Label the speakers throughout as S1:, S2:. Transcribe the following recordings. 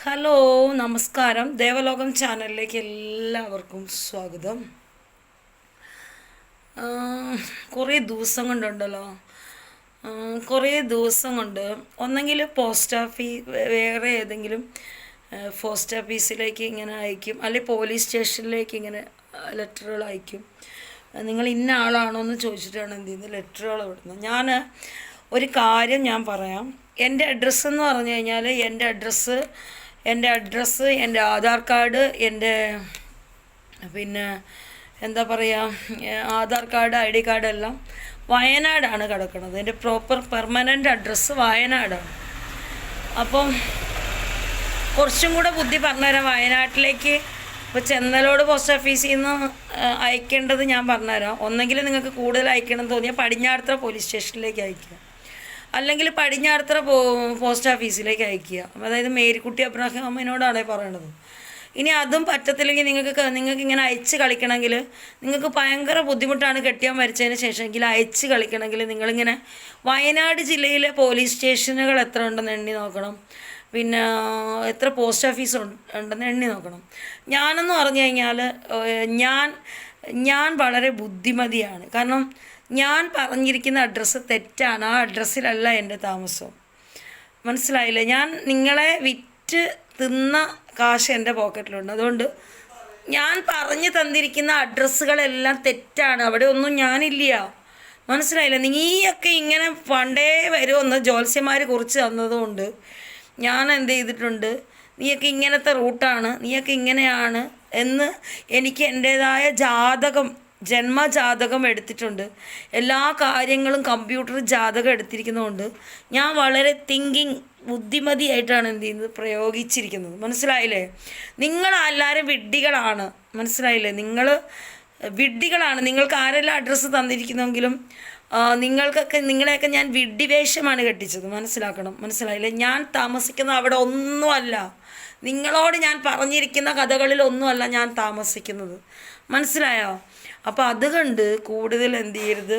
S1: Hello, നമസ്കാരം. ദേവലോകം ചാനലിലേക്ക് എല്ലാവർക്കും സ്വാഗതം. കുറേ ദിവസം കൊണ്ടുണ്ടല്ലോ, കുറേ ദിവസം കൊണ്ട് ഒന്നെങ്കിൽ വേറെ ഏതെങ്കിലും പോസ്റ്റ് ഓഫീസിലേക്ക് ഇങ്ങനെ അയക്കും, അല്ലെങ്കിൽ പോലീസ് സ്റ്റേഷനിലേക്ക് ഇങ്ങനെ ലെറ്ററുകൾ അയക്കും. നിങ്ങൾ ഇന്ന ആളാണോ എന്ന് ചോദിച്ചിട്ടാണ് എന്ത് ചെയ്യുന്നത്, ലെറ്ററുകൾ വിടുന്നത്. ഒരു കാര്യം ഞാൻ പറയാം. എൻ്റെ അഡ്രസ്സ് എന്ന് പറഞ്ഞു കഴിഞ്ഞാൽ എൻ്റെ ആധാർ കാർഡ്, എൻ്റെ പിന്നെ എന്താ പറയുക, ആധാർ കാർഡ്, ID കാർഡ് എല്ലാം വയനാടാണ് കിടക്കുന്നത്. എൻ്റെ പ്രോപ്പർ പെർമനൻ്റ് അഡ്രസ്സ് വയനാടാണ്. അപ്പം കുറച്ചും കൂടെ ബുദ്ധി പറഞ്ഞുതരാം. വയനാട്ടിലേക്ക് ഇപ്പോൾ ചെന്നലോട് പോസ്റ്റ് ഓഫീസിൽ നിന്ന് അയക്കേണ്ടത് ഞാൻ പറഞ്ഞുതരാം. ഒന്നെങ്കിൽ നിങ്ങൾക്ക് കൂടുതൽ അയക്കണം തോന്നിയാൽ പടിഞ്ഞാറത്തറ പോലീസ് സ്റ്റേഷനിലേക്ക് അയക്കുക, അല്ലെങ്കിൽ പടിഞ്ഞാറത്തറ പോസ്റ്റ് ഓഫീസിലേക്ക് അയക്കുക. അതായത് മേരിക്കുട്ടി അബ്രാഹിം അമ്മേനോടാണ് പറയണത്. ഇനി അതും പറ്റത്തില്ലെങ്കിൽ നിങ്ങൾക്ക് ഇങ്ങനെ അയച്ച് കളിക്കണമെങ്കിൽ നിങ്ങൾക്ക് ഭയങ്കര ബുദ്ധിമുട്ടാണ്. കെട്ടിയാൻ മരിച്ചതിന് ശേഷം എങ്കിൽ അയച്ച് കളിക്കണമെങ്കിൽ നിങ്ങളിങ്ങനെ വയനാട് ജില്ലയിലെ പോലീസ് സ്റ്റേഷനുകൾ എത്ര ഉണ്ടെന്ന് എണ്ണി നോക്കണം. പിന്നെ എത്ര പോസ്റ്റ് ഓഫീസ് ഉണ്ടെന്ന് എണ്ണി നോക്കണം. ഞാനെന്ന് പറഞ്ഞു കഴിഞ്ഞാൽ ഞാൻ വളരെ ബുദ്ധിമതിയാണ്. കാരണം ഞാൻ പറഞ്ഞിരിക്കുന്ന അഡ്രസ്സ് തെറ്റാണ്. ആ അഡ്രസ്സിലല്ല എൻ്റെ താമസം. മനസ്സിലായില്ലേ? ഞാൻ നിങ്ങളെ വിറ്റ് തിന്ന കാശ് എൻ്റെ പോക്കറ്റിലുണ്ട്. അതുകൊണ്ട് ഞാൻ പറഞ്ഞു തന്നിരിക്കുന്ന അഡ്രസ്സുകളെല്ലാം തെറ്റാണ്. അവിടെ ഒന്നും ഞാനില്ല. മനസ്സിലായില്ല? നീയൊക്കെ ഇങ്ങനെ പണ്ടേ വരുമെന്ന് ജ്യോത്സ്യന്മാർ കുറിച്ച് തന്നതുകൊണ്ട് ഞാൻ എന്ത് ചെയ്തിട്ടുണ്ട്, നീയൊക്കെ ഇങ്ങനത്തെ റൂട്ടാണ്, നീയൊക്കെ ഇങ്ങനെയാണ് എന്ന് എനിക്ക് എൻ്റേതായ ജന്മജാതകം എടുത്തിട്ടുണ്ട്. എല്ലാ കാര്യങ്ങളും കമ്പ്യൂട്ടർ ജാതകം എടുത്തിരിക്കുന്നതുകൊണ്ട് ഞാൻ വളരെ ബുദ്ധിമതിയായിട്ടാണ് എന്ത് ചെയ്യുന്നത്, പ്രയോഗിച്ചിരിക്കുന്നത്. മനസ്സിലായില്ലേ? നിങ്ങളെല്ലാവരും വിഡ്ഢികളാണ്. മനസ്സിലായില്ലേ? വിഡ്ഢികളാണ്. നിങ്ങൾക്ക് ആരെല്ലാം അഡ്രസ്സ് തന്നിരിക്കുന്നെങ്കിലും നിങ്ങളെയൊക്കെ ഞാൻ വിഡ്ഢിവേഷമാണ് കെട്ടിച്ചത്. മനസ്സിലായില്ലേ? ഞാൻ താമസിക്കുന്ന അവിടെ ഒന്നുമല്ല. നിങ്ങളോട് ഞാൻ പറഞ്ഞിരിക്കുന്ന കഥകളിലൊന്നുമല്ല ഞാൻ താമസിക്കുന്നത്. മനസ്സിലായോ? അപ്പോൾ അതുകൊണ്ട് കൂടുതൽ എന്ത് ചെയ്യരുത്,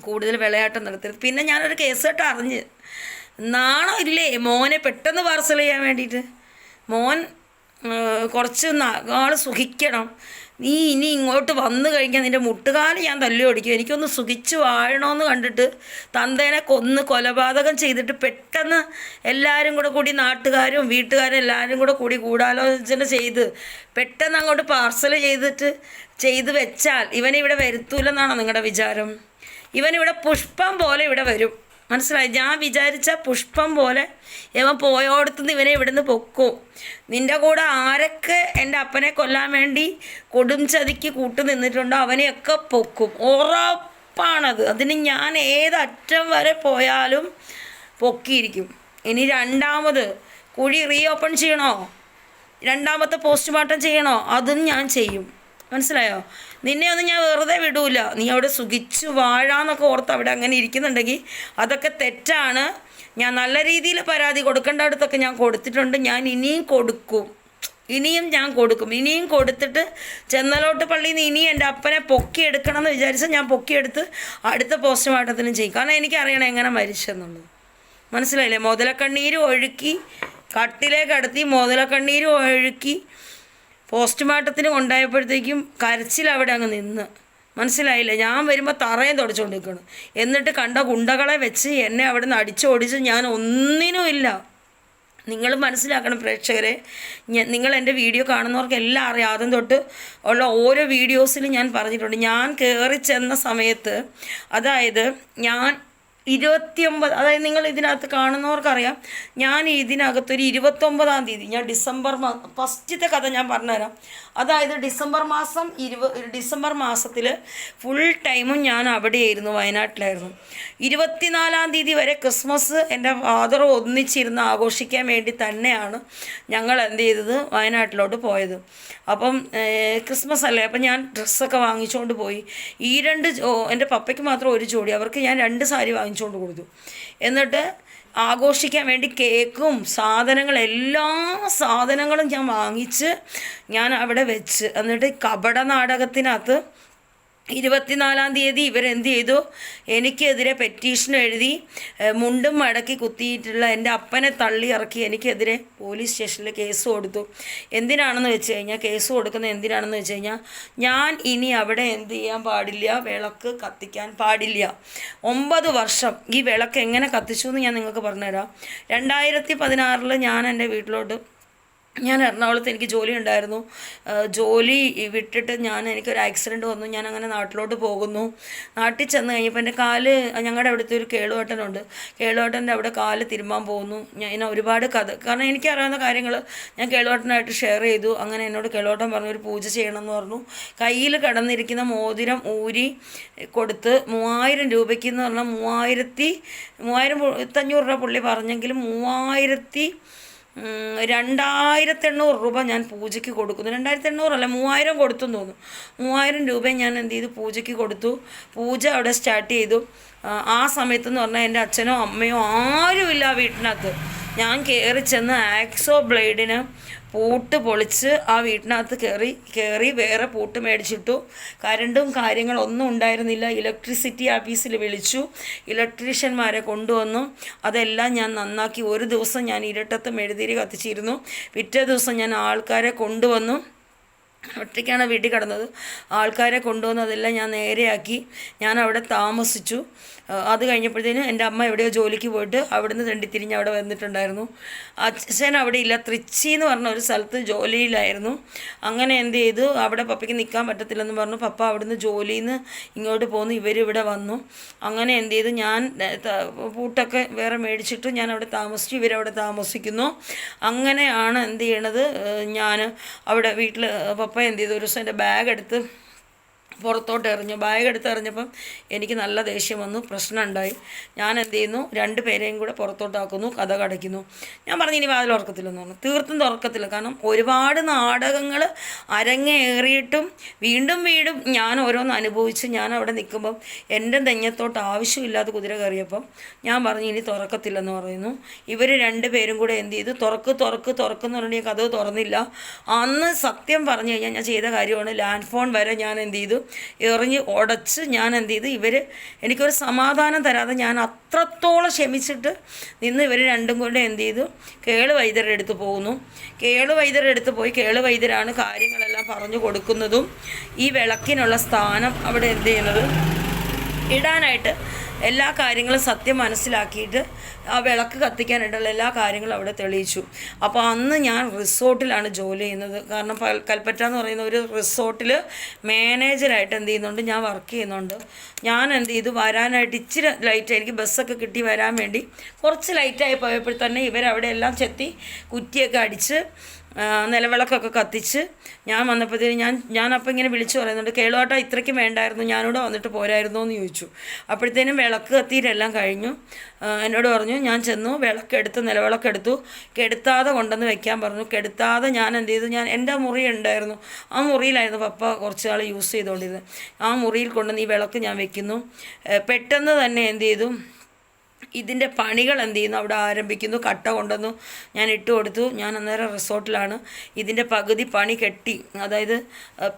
S1: കൂടുതൽ വിളയാട്ടം നടത്തരുത്. പിന്നെ ഞാനൊരു കേസ് കേട്ട് അറിഞ്ഞ്, നാണം ഇല്ലേ മോനെ പെട്ടെന്ന് പാർസൽ ചെയ്യാൻ വേണ്ടിയിട്ട്? മോൻ കുറച്ച് നാൾ സുഖിക്കണം. നീ ഇനി ഇങ്ങോട്ട് വന്നു കഴിഞ്ഞാൽ നിൻ്റെ മുട്ടുകാല് ഞാൻ തല്ലി ഓടിക്കും. എനിക്കൊന്ന് സുഖിച്ച് വാഴണമെന്ന് കണ്ടിട്ട് തന്തേനെ കൊലപാതകം ചെയ്തിട്ട് പെട്ടെന്ന് എല്ലാവരും കൂടി നാട്ടുകാരും വീട്ടുകാരും എല്ലാവരും കൂടി ഗൂഢാലോചന ചെയ്ത് പെട്ടെന്ന് അങ്ങോട്ട് പാർസൽ ചെയ്ത് വെച്ചാൽ ഇവനിവിടെ വരുത്തൂലെന്നാണോ നിങ്ങളുടെ വിചാരം? ഇവനിവിടെ പുഷ്പം പോലെ ഇവിടെ വരും. മനസ്സിലായി? ഞാൻ വിചാരിച്ച പുഷ്പം പോലെ ഇവൻ പോയോടത്തുനിന്ന് ഇവനെ ഇവിടുന്ന് പൊക്കും. നിൻ്റെ കൂടെ ആരൊക്കെ എൻ്റെ അപ്പനെ കൊല്ലാൻ വേണ്ടി കൊടും ചതിക്ക് കൂട്ടു നിന്നിട്ടുണ്ടോ അവനെയൊക്കെ പൊക്കും. ഉറപ്പാണത്. അതിന് ഞാൻ ഏതറ്റം വരെ പോയാലും പൊക്കിയിരിക്കും. ഇനി രണ്ടാമത് കുഴി ഓപ്പൺ ചെയ്യണോ, രണ്ടാമത്തെ പോസ്റ്റ്മോർട്ടം ചെയ്യണോ, അതും ഞാൻ ചെയ്യും. മനസ്സിലായോ? നിന്നെ ഒന്നും ഞാൻ വെറുതെ വിടൂല. നീ അവിടെ സുഖിച്ച് വാഴാന്നൊക്കെ ഓർത്ത് അവിടെ അങ്ങനെ ഇരിക്കുന്നുണ്ടെങ്കിൽ അതൊക്കെ തെറ്റാണ്. ഞാൻ നല്ല രീതിയിൽ പരാതി കൊടുക്കേണ്ടടുത്തൊക്കെ ഞാൻ കൊടുത്തിട്ടുണ്ട്. ഞാൻ ഇനിയും കൊടുക്കും. ഇനിയും കൊടുത്തിട്ട് ചെന്നലോട്ട് പള്ളിയിൽ നിന്ന് ഇനിയും എൻ്റെ അപ്പനെ പൊക്കിയെടുക്കണം എന്ന് വിചാരിച്ചാൽ ഞാൻ പൊക്കിയെടുത്ത് അടുത്ത പോസ്റ്റ്മോർട്ടത്തിനും ചെയ്യും. കാരണം എനിക്കറിയണം എങ്ങനെ മരിച്ചെന്നുള്ളത്. മനസ്സിലായില്ലേ? മുതലക്കണ്ണീര് ഒഴുക്കി കട്ടിലേക്ക് അടുത്തി മുതലക്കണ്ണീര് ഒഴുക്കി പോസ്റ്റ്മോർട്ടത്തിന് കൊണ്ടായപ്പോഴത്തേക്കും കരച്ചിൽ അവിടെ അങ്ങ് നിന്ന്. മനസ്സിലായില്ല? ഞാൻ വരുമ്പോൾ തറയും തുടച്ചുകൊണ്ടിരിക്കണം. എന്നിട്ട് കണ്ട ഗുണ്ടകളെ വെച്ച് എന്നെ അവിടെ നിന്ന് അടിച്ചോടിച്ച് ഞാൻ ഒന്നിനുമില്ല. നിങ്ങൾ മനസ്സിലാക്കണം പ്രേക്ഷകരെ. നിങ്ങൾ എൻ്റെ വീഡിയോ കാണുന്നവർക്ക് എല്ലാം അറിയാം. ആദ്യം തൊട്ട് ഉള്ള ഓരോ വീഡിയോസിലും ഞാൻ പറഞ്ഞിട്ടുണ്ട്. ഞാൻ കയറി ചെന്ന സമയത്ത്, അതായത് ഞാൻ 29, അതായത് നിങ്ങൾ ഇതിനകത്ത് കാണുന്നവർക്കറിയാം, ഞാൻ ഇതിനകത്തൊരു 29-ാം തീയതി ഞാൻ ഫസ്റ്റത്തെ കഥ ഞാൻ പറഞ്ഞുതരാം. അതായത് ഡിസംബർ മാസത്തിൽ ഫുൾ ടൈമും ഞാൻ അവിടെയായിരുന്നു, വയനാട്ടിലായിരുന്നു. 24-ാം തീയതി വരെ ക്രിസ്മസ് എൻ്റെ ഫാദർ ഒന്നിച്ചിരുന്ന് ആഘോഷിക്കാൻ വേണ്ടി തന്നെയാണ് ഞങ്ങൾ എന്ത് ചെയ്തത്, വയനാട്ടിലോട്ട് പോയത്. അപ്പം ക്രിസ്മസ് അല്ലേ, അപ്പം ഞാൻ ഡ്രസ്സൊക്കെ വാങ്ങിച്ചുകൊണ്ട് പോയി. എൻ്റെ പപ്പയ്ക്ക് മാത്രം ഒരു ജോഡി, അവർക്ക് ഞാൻ 2 സാരി വാങ്ങിച്ചുകൊണ്ട് കൊടുത്തു. എന്നിട്ട് ആഘോഷിക്കാൻ വേണ്ടി കേക്കും എല്ലാ സാധനങ്ങളും ഞാൻ വാങ്ങിച്ച് ഞാൻ അവിടെ വെച്ച്, എന്നിട്ട് കപട നാടകത്തിനകത്ത് 24-ാം തീയതി ഇവരെന്ത് ചെയ്തു, എനിക്കെതിരെ പെറ്റീഷൻ എഴുതി മുണ്ടും മടക്കി കുത്തിയിട്ടുള്ള എൻ്റെ അപ്പനെ തള്ളി ഇറക്കി എനിക്കെതിരെ പോലീസ് സ്റ്റേഷനിൽ കേസ് കൊടുത്തു. എന്തിനാണെന്ന് വെച്ച് കഴിഞ്ഞാൽ കേസ് കൊടുക്കുന്നത് എന്തിനാണെന്ന് വെച്ച് കഴിഞ്ഞാൽ ഞാൻ ഇനി അവിടെ എന്ത് ചെയ്യാൻ പാടില്ല, വിളക്ക് കത്തിക്കാൻ പാടില്ല. 9 വർഷം ഈ വിളക്ക് എങ്ങനെ കത്തിച്ചു എന്ന് ഞാൻ നിങ്ങൾക്ക് പറഞ്ഞുതരാം. 2016 ഞാൻ എൻ്റെ വീട്ടിലോട്ട്, ഞാൻ എറണാകുളത്ത് എനിക്ക് ജോലി ഉണ്ടായിരുന്നു. ജോലി വിട്ടിട്ട് എനിക്കൊരു ആക്സിഡൻറ്റ് വന്നു. ഞാൻ അങ്ങനെ നാട്ടിലോട്ട് പോകുന്നു. നാട്ടിൽ ചെന്ന് കഴിഞ്ഞപ്പോൾ എൻ്റെ കാല്, ഞങ്ങളുടെ അവിടുത്തെ ഒരു കേളുവേട്ടനുണ്ട്, കേളുവേട്ടൻ്റെ അവിടെ കാല് തിരുമ്മാൻ പോകുന്നു. ഞാൻ ഒരുപാട് കഥ, കാരണം എനിക്കറിയാവുന്ന കാര്യങ്ങൾ ഞാൻ കേളുവേട്ടനായിട്ട് ഷെയർ ചെയ്തു. അങ്ങനെ എന്നോട് കേളുവേട്ടൻ പറഞ്ഞു ഒരു പൂജ ചെയ്യണമെന്ന് പറഞ്ഞു. കയ്യിൽ കിടന്നിരിക്കുന്ന മോതിരം ഊരി കൊടുത്ത് 3000 രൂപയ്ക്ക് എന്ന് പറഞ്ഞാൽ 3500 രൂപ പുള്ളി പറഞ്ഞെങ്കിലും 2800 രൂപ ഞാൻ പൂജയ്ക്ക് കൊടുക്കുന്നു. 2800 അല്ല 3000 കൊടുത്തെന്ന് തോന്നുന്നു. 3000 രൂപ ഞാൻ എന്ത് ചെയ്തു, പൂജയ്ക്ക് കൊടുത്തു. പൂജ അവിടെ സ്റ്റാർട്ട് ചെയ്തു. ആ സമയത്തെന്ന് പറഞ്ഞാൽ എൻ്റെ അച്ഛനോ അമ്മയോ ആരുമില്ല വീട്ടിനകത്ത്. ഞാൻ കയറി ചെന്ന് ആക്സോ ബ്ലേഡിന് പൂട്ട് പൊളിച്ച് ആ വീട്ടിനകത്ത് കയറി വേറെ പൂട്ട് മേടിച്ചിട്ടു. കരണ്ടും കാര്യങ്ങളൊന്നും ഉണ്ടായിരുന്നില്ല. ഇലക്ട്രിസിറ്റി ഓഫീസിൽ വിളിച്ചു, ഇലക്ട്രീഷ്യന്മാരെ കൊണ്ടുവന്നു. അതെല്ലാം ഞാൻ നന്നാക്കി. ഒരു ദിവസം ഞാൻ ഇരുട്ടത്ത് മെഴുതിരി കത്തിച്ചിരുന്നു. പിറ്റേ ദിവസം ഞാൻ ആൾക്കാരെ കൊണ്ടുവന്നു. ഒറ്റയ്ക്കാണ് വീട്ടിൽ കിടന്നത്. ആൾക്കാരെ കൊണ്ടുവന്ന് അതെല്ലാം ഞാൻ നേരെയാക്കി. ഞാൻ അവിടെ താമസിച്ചു. അത് കഴിഞ്ഞപ്പോഴത്തേനും എൻ്റെ അമ്മ എവിടെയോ ജോലിക്ക് പോയിട്ട് അവിടുന്ന് തെണ്ടിത്തിരിഞ്ഞ് അവിടെ വന്നിട്ടുണ്ടായിരുന്നു. അച്ഛൻ അവിടെ ഇല്ല, തൃച്ചി എന്ന് പറഞ്ഞ ഒരു സ്ഥലത്ത് ജോലിയിലായിരുന്നു. അങ്ങനെ എന്ത് ചെയ്തു, അവിടെ പപ്പയ്ക്ക് നിൽക്കാൻ പറ്റത്തില്ലെന്ന് പറഞ്ഞു. പപ്പ അവിടുന്ന് ജോലിയിൽ നിന്ന് ഇങ്ങോട്ട് പോന്നു. ഇവരിവിടെ വന്നു. അങ്ങനെ എന്ത് ചെയ്തു, ഞാൻ പൂട്ടൊക്കെ വേറെ മേടിച്ചിട്ട് ഞാൻ അവിടെ താമസിച്ചു. ഇവരവിടെ താമസിക്കുന്നു. അങ്ങനെയാണ് എന്ത് ചെയ്യണത്, ഞാൻ അവിടെ വീട്ടിൽ പപ്പ എന്ത് ചെയ്തു, ഒരു ദിവസം എൻ്റെ ബാഗ് എടുത്ത് പുറത്തോട്ട് എറിഞ്ഞു. ബാഗ് എടുത്ത് എറിഞ്ഞപ്പം എനിക്ക് നല്ല ദേഷ്യം വന്നു, പ്രശ്നം ഉണ്ടായി. ഞാൻ എന്ത് ചെയ്യുന്നു, 2 പേരെയും കൂടെ പുറത്തോട്ടാക്കുന്നു, കഥ കടയ്ക്കുന്നു. ഞാൻ പറഞ്ഞു ഇനി വാതിൽ ഉറക്കത്തില്ലെന്ന് പറഞ്ഞു. തീർത്തും തുറക്കത്തില്ല. കാരണം ഒരുപാട് നാടകങ്ങൾ അരങ്ങേറിയിട്ടും വീണ്ടും ഞാൻ ഓരോന്ന് അനുഭവിച്ച് ഞാൻ അവിടെ നിൽക്കുമ്പം എൻ്റെ നെഞ്ഞത്തോട്ട് ആവശ്യമില്ലാത്ത കുതിര കയറിയപ്പം ഞാൻ പറഞ്ഞു ഇനി തുറക്കത്തില്ലെന്ന് പറയുന്നു. ഇവർ 2 പേരും കൂടെ എന്ത് ചെയ്തു, തുറക്കെന്ന് പറഞ്ഞാൽ കഥ തുറന്നില്ല. അന്ന് സത്യം പറഞ്ഞു കഴിഞ്ഞാൽ ഞാൻ ചെയ്ത കാര്യമാണ്. ലാൻഡ് ഫോൺ വരെ ഞാൻ എന്ത് ചെയ്തു, എറിഞ്ഞ് ഉടച്ച് ഞാൻ എന്ത് ചെയ്ത്, എനിക്കൊരു സമാധാനം തരാതെ ഞാൻ അത്രത്തോളം ക്ഷമിച്ചിട്ട് നിന്ന് ഇവർ 2 കൂടെ എന്ത് ചെയ്തു, കേളു വൈദ്യരുടെ അടുത്ത് പോകുന്നു. കേളു വൈദ്യരുടെ അടുത്ത് പോയി കേളു വൈദ്യരാണ് കാര്യങ്ങളെല്ലാം പറഞ്ഞു കൊടുക്കുന്നതും ഈ വിളക്കിനുള്ള സ്ഥാനം അവിടെ എന്ത് ചെയ്യുന്നത് ഇടാനായിട്ട് എല്ലാ കാര്യങ്ങളും സത്യം മനസ്സിലാക്കിയിട്ട് ആ വിളക്ക് കത്തിക്കാനായിട്ടുള്ള എല്ലാ കാര്യങ്ങളും അവിടെ തെളിയിച്ചു. അപ്പോൾ അന്ന് ഞാൻ റിസോർട്ടിലാണ് ജോലി ചെയ്യുന്നത്. കാരണം കൽപ്പറ്റ എന്ന് പറയുന്ന ഒരു റിസോർട്ടിൽ മാനേജറായിട്ട് എന്ത് ചെയ്യുന്നുണ്ട്, ഞാൻ വർക്ക് ചെയ്യുന്നുണ്ട്. ഞാൻ എന്ത് ചെയ്തു, വരാനായിട്ട് ഇച്ചിരി ലൈറ്റ്, എനിക്ക് ബസ്സൊക്കെ കിട്ടി വരാൻ വേണ്ടി കുറച്ച് ലൈറ്റായി പോയപ്പോൾ തന്നെ ഇവരവിടെ എല്ലാം ചെത്തി കുറ്റിയൊക്കെ അടിച്ച് നിലവിളക്കൊക്കെ കത്തിച്ച് ഞാൻ വന്നപ്പോഴത്തേനും ഞാനപ്പോൾ ഇങ്ങനെ വിളിച്ചു പറയുന്നുണ്ട്, കേളുവാട്ട ഇത്രയ്ക്കും വേണ്ടായിരുന്നു, ഞാനിവിടെ വന്നിട്ട് പോരായിരുന്നോ എന്ന് ചോദിച്ചു. അപ്പോഴത്തേനും വിളക്ക് കത്തിയിട്ടെല്ലാം കഴിഞ്ഞു. എന്നോട് പറഞ്ഞു, ഞാൻ ചെന്നു വിളക്കെടുത്ത് നിലവിളക്കെടുത്തു, കെടുത്താതെ കൊണ്ടുവന്ന് വെക്കാൻ പറഞ്ഞു. കെടുത്താതെ ഞാൻ എന്ത് ചെയ്തു, എൻ്റെ മുറി ഉണ്ടായിരുന്നു, ആ മുറിയിലായിരുന്നു പപ്പ കുറച്ച് നാൾ യൂസ് ചെയ്തുകൊണ്ടിരുന്നത്. ആ മുറിയിൽ കൊണ്ടുവന്ന് ഈ വിളക്ക് ഞാൻ വെക്കുന്നു. പെട്ടെന്ന് തന്നെ എന്ത് ചെയ്തു, ഇതിൻ്റെ പണികൾ എന്ത് ചെയ്യുന്നു, അവിടെ ആരംഭിക്കുന്നു. കട്ട കൊണ്ടുവന്നു ഞാൻ ഇട്ട് കൊടുത്തു. ഞാൻ അന്നേരം റിസോർട്ടിലാണ്. ഇതിൻ്റെ പകുതി പണി കെട്ടി, അതായത്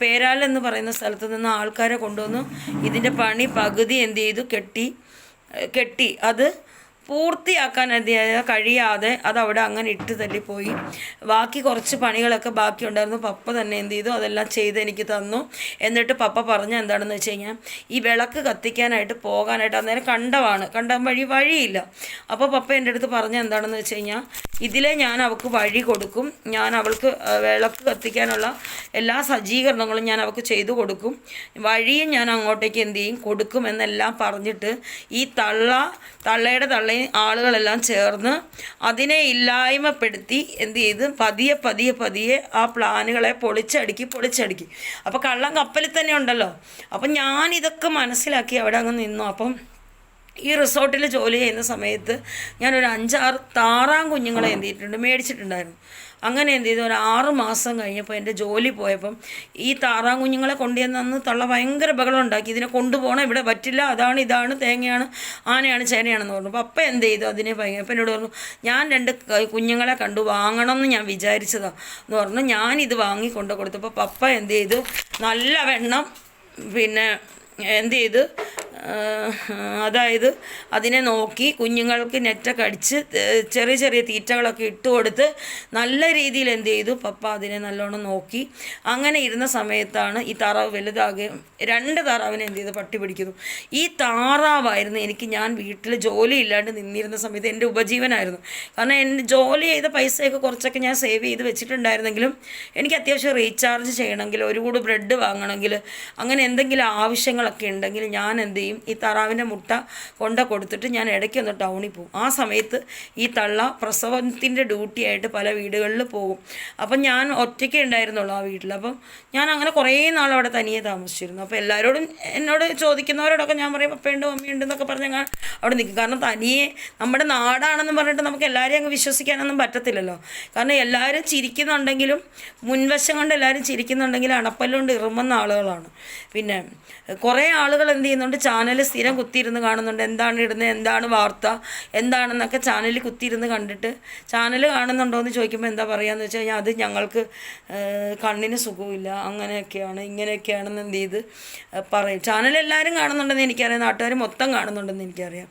S1: പേരാൽ എന്ന് പറയുന്ന സ്ഥലത്ത് നിന്ന് ആൾക്കാരെ കൊണ്ടുവന്നു. ഇതിൻ്റെ പണി പകുതി എന്ത് ചെയ്തു, കെട്ടി അത് പൂർത്തിയാക്കാൻ കഴിയാതെ അതവിടെ അങ്ങനെ ഇട്ട് തല്ലിപ്പോയി. ബാക്കി കുറച്ച് പണികളൊക്കെ ബാക്കിയുണ്ടായിരുന്നു. പപ്പ തന്നെ എന്ത് ചെയ്തു, അതെല്ലാം ചെയ്ത് എനിക്ക് തന്നു. എന്നിട്ട് പപ്പ പറഞ്ഞ എന്താണെന്ന് വെച്ച് കഴിഞ്ഞാൽ, ഈ വിളക്ക് കത്തിക്കാനായിട്ട് പോകാനായിട്ട് അന്നേരം കണ്ടം വഴിയില്ല. അപ്പോൾ പപ്പ എൻ്റെ അടുത്ത് പറഞ്ഞ എന്താണെന്ന് വെച്ച് കഴിഞ്ഞാൽ, ഇതിലെ ഞാൻ അവൾക്ക് വഴി കൊടുക്കും, ഞാൻ അവൾക്ക് വിളക്ക് കത്തിക്കാനുള്ള എല്ലാ സജ്ജീകരണങ്ങളും ഞാൻ അവൾക്ക് ചെയ്തു കൊടുക്കും, വഴിയും ഞാൻ അങ്ങോട്ടേക്ക് എന്ത് ചെയ്യും കൊടുക്കും എന്നെല്ലാം പറഞ്ഞിട്ട് ഈ തള്ളയുടെ ആളുകളെല്ലാം ചേർന്ന് അതിനെ ഇല്ലായ്മപ്പെടുത്തി എന്ത് ചെയ്ത് പതിയെ ആ പ്ലാനുകളെ പൊളിച്ചടുക്കി. അപ്പോൾ കള്ളം കപ്പലിൽ തന്നെ ഉണ്ടല്ലോ. അപ്പം ഞാനിതൊക്കെ മനസ്സിലാക്കി അവിടെ അങ്ങ് നിന്നു. അപ്പം ഈ റിസോർട്ടിൽ ജോലി ചെയ്യുന്ന സമയത്ത് ഞാനൊരു 5-6 താറാം കുഞ്ഞുങ്ങളെ എന്ത് ചെയ്തിട്ടുണ്ട്, മേടിച്ചിട്ടുണ്ടായിരുന്നു. അങ്ങനെ എന്ത് ചെയ്തു, ഒരു 6 മാസം കഴിഞ്ഞപ്പോൾ എൻ്റെ ജോലി പോയപ്പം ഈ താറാം കുഞ്ഞുങ്ങളെ കൊണ്ടുവന്ന് തള്ള ഭയങ്കര ബഹളം ഉണ്ടാക്കി. ഇതിനെ കൊണ്ടുപോകണം, ഇവിടെ പറ്റില്ല, ഇതാണ് തേങ്ങയാണ്, ആനയാണ്, ചേനയാണെന്ന് പറഞ്ഞു. അപ്പോൾ അപ്പം എന്ത് ചെയ്തു, അതിനെ അപ്പം എന്നോട് പറഞ്ഞു, ഞാൻ 2 കുഞ്ഞുങ്ങളെ കണ്ടു, വാങ്ങണമെന്ന് ഞാൻ വിചാരിച്ചതാണ് എന്ന് പറഞ്ഞു. ഞാനിത് വാങ്ങിക്കൊണ്ട് കൊടുത്തപ്പോൾ പപ്പ എന്ത് ചെയ്തു, നല്ല വെണ്ണം പിന്നെ എന്ത് ചെയ്ത് അതായത് അതിനെ നോക്കി കുഞ്ഞുങ്ങൾക്ക് നെറ്റൊക്കെ അടിച്ച് ചെറിയ ചെറിയ തീറ്റകളൊക്കെ ഇട്ട് കൊടുത്ത് നല്ല രീതിയിൽ എന്ത് ചെയ്തു പപ്പ അതിനെ നല്ലോണം നോക്കി. അങ്ങനെ ഇരുന്ന സമയത്താണ് ഈ താറാവ് വലുതാകുകയും 2 താറാവിനെ എന്ത് ചെയ്തു പട്ടി പിടിക്കുന്നു. ഈ താറാവായിരുന്നു എനിക്ക് ഞാൻ വീട്ടിൽ ജോലി ഇല്ലാണ്ട് നിന്നിരുന്ന സമയത്ത് എൻ്റെ ഉപജീവനായിരുന്നു. കാരണം എൻ്റെ ജോലി ചെയ്ത പൈസയൊക്കെ കുറച്ചൊക്കെ ഞാൻ സേവ് ചെയ്ത് വെച്ചിട്ടുണ്ടായിരുന്നെങ്കിലും എനിക്ക് അത്യാവശ്യം റീചാർജ് ചെയ്യണമെങ്കിൽ ഒരു കൂട് ബ്രെഡ് വാങ്ങണമെങ്കിൽ അങ്ങനെ എന്തെങ്കിലും ആവശ്യങ്ങളൊക്കെ ഉണ്ടെങ്കിൽ ഞാൻ എന്ത് ചെയ്യും, ഈ താറാവിൻ്റെ മുട്ട കൊടുത്തിട്ട് ഞാൻ ഇടയ്ക്കൊന്ന് ടൗണിൽ പോകും. ആ സമയത്ത് ഈ തള്ള പ്രസവത്തിൻ്റെ ഡ്യൂട്ടി ആയിട്ട് പല വീടുകളിൽ പോകും. അപ്പം ഞാൻ ഒറ്റയ്ക്ക് ഉണ്ടായിരുന്നുള്ളൂ ആ വീട്ടിൽ. അപ്പം ഞാൻ അങ്ങനെ കുറേ നാൾ അവിടെ തനിയെ താമസിച്ചിരുന്നു. അപ്പോൾ എല്ലാവരോടും എന്നോട് ചോദിക്കുന്നവരോടൊക്കെ ഞാൻ പറയും പപ്പയുണ്ട് മമ്മിയുണ്ട് എന്നൊക്കെ പറഞ്ഞ് ഞാൻ അവിടെ നിൽക്കും. കാരണം തനിയെ നമ്മുടെ നാടാണെന്ന് പറഞ്ഞിട്ട് നമുക്ക് എല്ലാവരെയും അങ്ങ് വിശ്വസിക്കാനൊന്നും പറ്റത്തില്ലല്ലോ. കാരണം എല്ലാവരും ചിരിക്കുന്നുണ്ടെങ്കിലും മുൻവശം കൊണ്ട് എല്ലാവരും ചിരിക്കുന്നുണ്ടെങ്കിലും അണപ്പല്ലുകൊണ്ട് ഇറുമ്പുന്ന ആളുകളാണ്. പിന്നെ കുറേ ആളുകൾ എന്ത് ചെയ്യുന്നുണ്ട്, ചാനൽ സ്ഥിരം കുത്തിയിരുന്ന് കാണുന്നുണ്ട്. എന്താണ് ഇടുന്നത്, എന്താണ് വാർത്ത, എന്താണെന്നൊക്കെ ചാനലിൽ കുത്തിയിരുന്ന് കണ്ടിട്ട് ചാനൽ കാണുന്നുണ്ടോ എന്ന് ചോദിക്കുമ്പോൾ എന്താ പറയുകയെന്ന് വെച്ച് കഴിഞ്ഞാൽ അത് ഞങ്ങൾക്ക് കണ്ണിന് സുഖമില്ല, അങ്ങനെയൊക്കെയാണ് ഇങ്ങനെയൊക്കെയാണെന്ന് എന്ത് ചെയ്ത് പറയും. ചാനൽ എല്ലാവരും കാണുന്നുണ്ടെന്ന് എനിക്കറിയാം, നാട്ടുകാർ മൊത്തം കാണുന്നുണ്ടെന്ന് എനിക്കറിയാം.